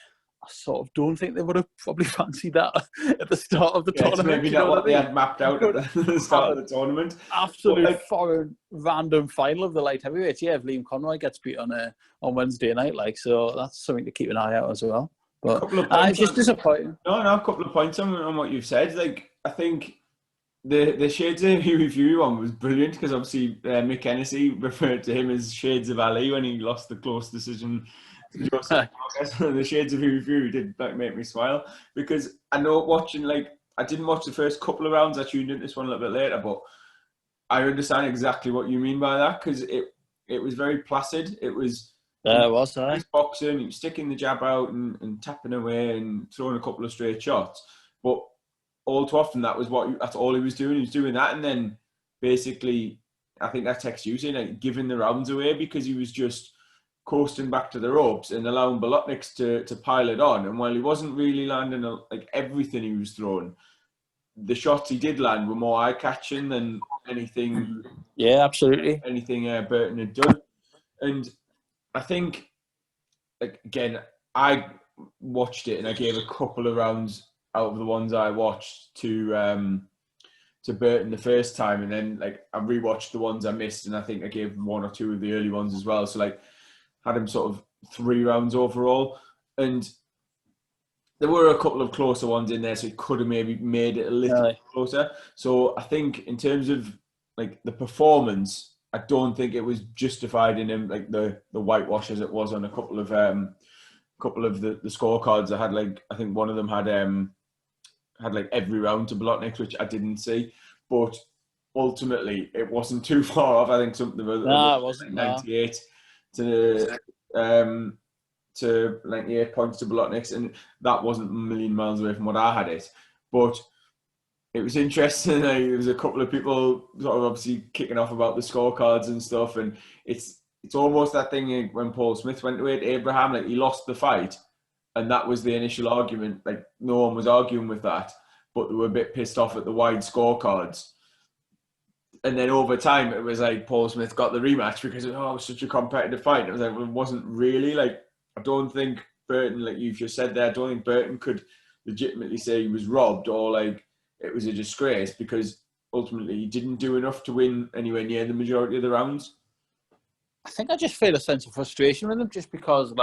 I sort of don't think they would have probably fancied that at the start of the tournament. Maybe not what they had mapped out at the start of the tournament. Absolute foreign random final of the light heavyweights. Yeah, if Liam Conroy gets beat on Wednesday night, so that's something to keep an eye out as well. But it's just disappointing. No, a couple of points on what you've said. I think the Shades of Huey Fury one was brilliant because obviously Mick Hennessy referred to him as Shades of Ali when he lost the close decision. The Shades of Huey Fury did make me smile because I know watching I didn't watch the first couple of rounds. I tuned into this one a little bit later, but I understand exactly what you mean by that because it was very placid. It was nice boxing. He was sticking the jab out and tapping away and throwing a couple of straight shots, but all too often that's all he was doing. He was doing that, and then basically I think that text you saying giving the rounds away because he was just coasting back to the ropes and allowing Bolotniks to pile it on. And while he wasn't really landing everything he was throwing, the shots he did land were more eye-catching than anything. Yeah, absolutely. Anything Burton had done. And I think, again, I watched it and I gave a couple of rounds out of the ones I watched to Burton the first time, and then I rewatched the ones I missed, and I think I gave 1 or 2 of the early ones as well. So had him sort of 3 rounds overall, and there were a couple of closer ones in there, so he could have maybe made it a little closer. So I think in terms of the performance, I don't think it was justified in him the whitewash as it was on a couple of the scorecards. I had I think one of them had every round to Blotniks, which I didn't see, but ultimately it wasn't too far off. I think something it wasn't 98 to 98 points to Blotniks, and that wasn't a million miles away from what I had it. But it was interesting. There was a couple of people sort of obviously kicking off about the scorecards and stuff, and it's almost that thing when Paul Smith went to it, Abraham, he lost the fight, and that was the initial argument. No one was arguing with that, but they were a bit pissed off at the wide scorecards. And then over time, it was Paul Smith got the rematch because it was such a competitive fight. It was it wasn't really I don't think Burton, you've just said there, I don't think Burton could legitimately say he was robbed or it was a disgrace, because ultimately he didn't do enough to win anywhere near the majority of the rounds. I think I just feel a sense of frustration with him just because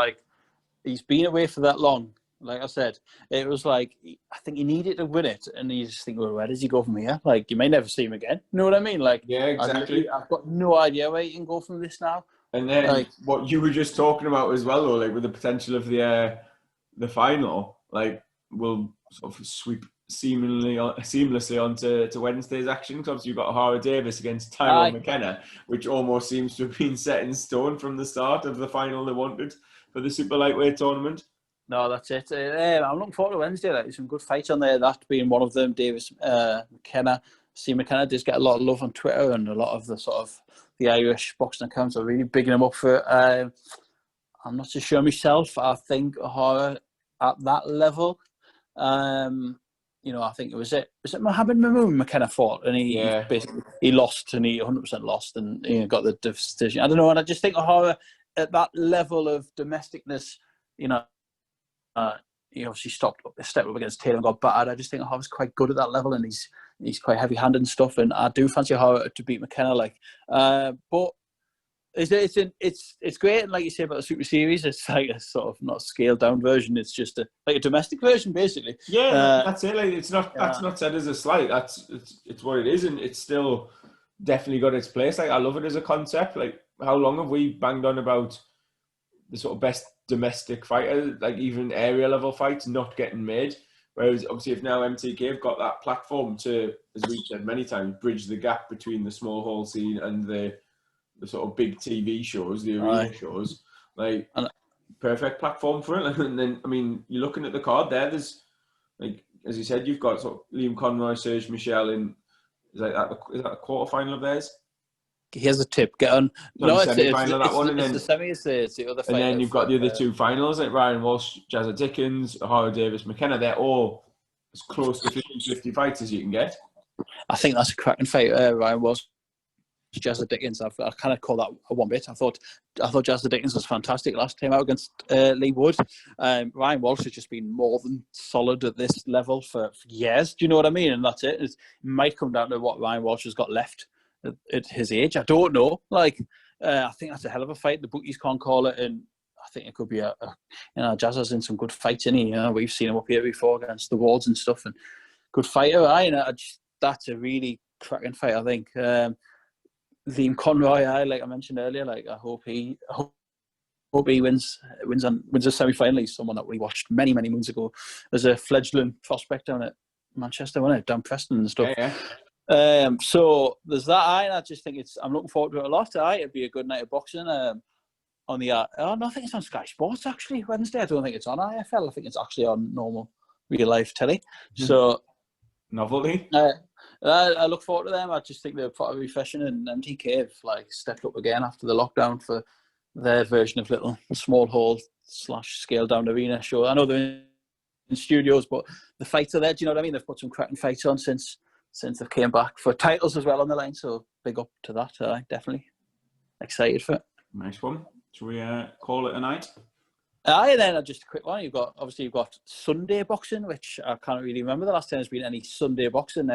he's been away for that long. Like I said, it was I think he needed to win it, and you just think, well, where does he go from here? You may never see him again. You know what I mean? Yeah, exactly. I've got no idea where he can go from this now. And then what you were just talking about as well, though, with the potential of the final, will sort of sweep seamlessly onto Wednesday's action. Because obviously you've got O'Hara Davis against Tyrone McKenna, which almost seems to have been set in stone from the start of the final they wanted for the super lightweight tournament. No, that's it. I'm looking forward to Wednesday. There's some good fights on there. That being one of them, Davis McKenna. See, McKenna does get a lot of love on Twitter, and a lot of the Irish boxing accounts are really bigging him up for it. I'm not so sure myself. I think O'Hara at that level, I think was it Mohammed Mamoon McKenna fought, and he basically lost, and he 100% lost, and got the decision. I don't know, and I just think O'Hara at that level of domesticness, he obviously stepped up against Taylor and got battered. I just think O'Hara's quite good at that level, and he's quite heavy-handed and stuff. And I do fancy O'Hara to beat McKenna. But it's great. And like you say about the Super Series, it's a sort of not a scaled-down version. It's just a domestic version, basically. Yeah, that's it. It's not that's not said as a slight. It's what it is, and it's still definitely got its place. I love it as a concept. How long have we banged on about the sort of best domestic fighter, even area level fights not getting made? Whereas obviously if now MTK have got that platform to, as we've said many times, bridge the gap between the small hall scene and the sort of big TV shows, the arena shows, perfect platform for it. And then, you're looking at the card there, there's, as you said, you've got sort of Liam Conroy, Serge Michel in, is that a quarterfinal of theirs? Here's a tip. Get on. No, it's the semi. It's the other fight. And then you've got the other 2 finals, Ryan Walsh, Jazza Dickens, O'Hara Davis, McKenna. They're all as close to 50-50 fights as you can get. I think that's a cracking fight. Ryan Walsh, Jazza Dickens. I kind of call that a one bit. I thought Jazza Dickens was fantastic last time out against Lee Wood. Ryan Walsh has just been more than solid at this level for years. Do you know what I mean? And that's it. It might come down to what Ryan Walsh has got left at his age. I don't know. I think that's a hell of a fight. The bookies can't call it, and I think it could be Jazza's in some good fights, isn't he? We've seen him up here before against the Wards and stuff, and good fighter. That's a really cracking fight, I think. Liam Conroy, like I mentioned earlier, I hope he wins a semi-final. He's someone that we watched many moons ago as a fledgling prospect down at Manchester, wasn't it? Down Preston and stuff. Yeah. So there's that. I just think I'm looking forward to it a lot. It'd be a good night of boxing. On the no, I think it's on Sky Sports actually Wednesday. I don't think it's on IFL. I think it's actually on normal real life telly. So novelty. I look forward to them. I just think they're quite refreshing, and MTK have stepped up again after the lockdown for their version of little small hall / scaled down arena show. I know they're in studios, but the fights are there. Do you know what I mean? They've put some cracking fights on since they came back for titles as well on the line. So big up to that. Definitely excited for it. Nice one. Shall we call it a night? And then just a quick one. You've got Sunday boxing, which I can't really remember the last time there's been any Sunday boxing.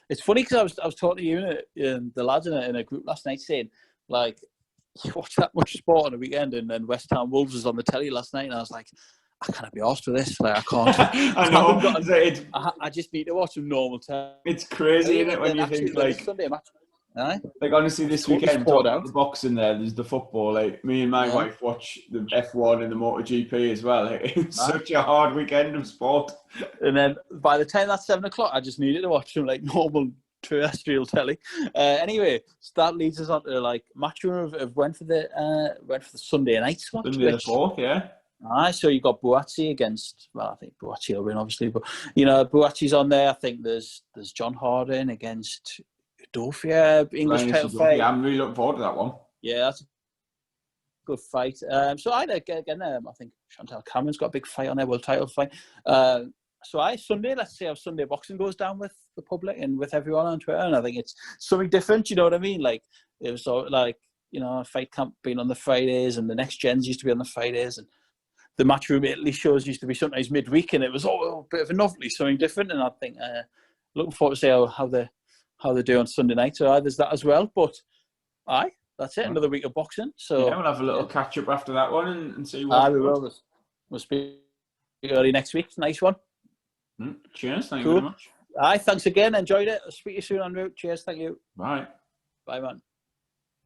It's funny because I was talking to you and the lads in a group last night saying, like, you watch that much sport on a weekend, and then West Ham Wolves was on the telly last night, and I was like, I can't be arsed with this. Like, I can't. I know. I just need to watch some normal telly. It's crazy, isn't it, when you think, like, Sunday match. Aye. Like, honestly, this weekend, the boxing there's the football. Like, me and my wife watch the F1 and the MotoGP as well. It's such a hard weekend of sport. And then by the time that's 7 o'clock, I just needed to watch some, like, normal terrestrial telly. Anyway, so that leads us on to, like, Matchroom have went for the Sunday night watch. Sunday the 4th, yeah. So you got Buatsi against. Well, I think Buatsi will win, obviously, but Buatsi's on there. I think there's John Harden against Dofia, English title fight. Yeah, I'm really looking forward to that one. Yeah, that's a good fight. So I think Chantal Cameron's got a big fight on there, world title fight. Sunday, let's see how Sunday boxing goes down with the public and with everyone on Twitter. And I think it's something different, you know what I mean? Like, it was sort of like, Fight Camp being on the Fridays, and the Next Gens used to be on the Fridays, and the Matchroom Italy shows used to be sometimes midweek, and it was all a bit of a novelty, something different. And I think looking forward to see how they do on Sunday night. So there's that as well. But that's it. Another week of boxing. So yeah, we'll have a little catch up after that one and see what. We will. We'll speak early next week. Nice one. Cheers. Thank you very much. Thanks again. Enjoyed it. I'll speak to you soon, Andrew. Cheers. Thank you. Bye. Bye, man.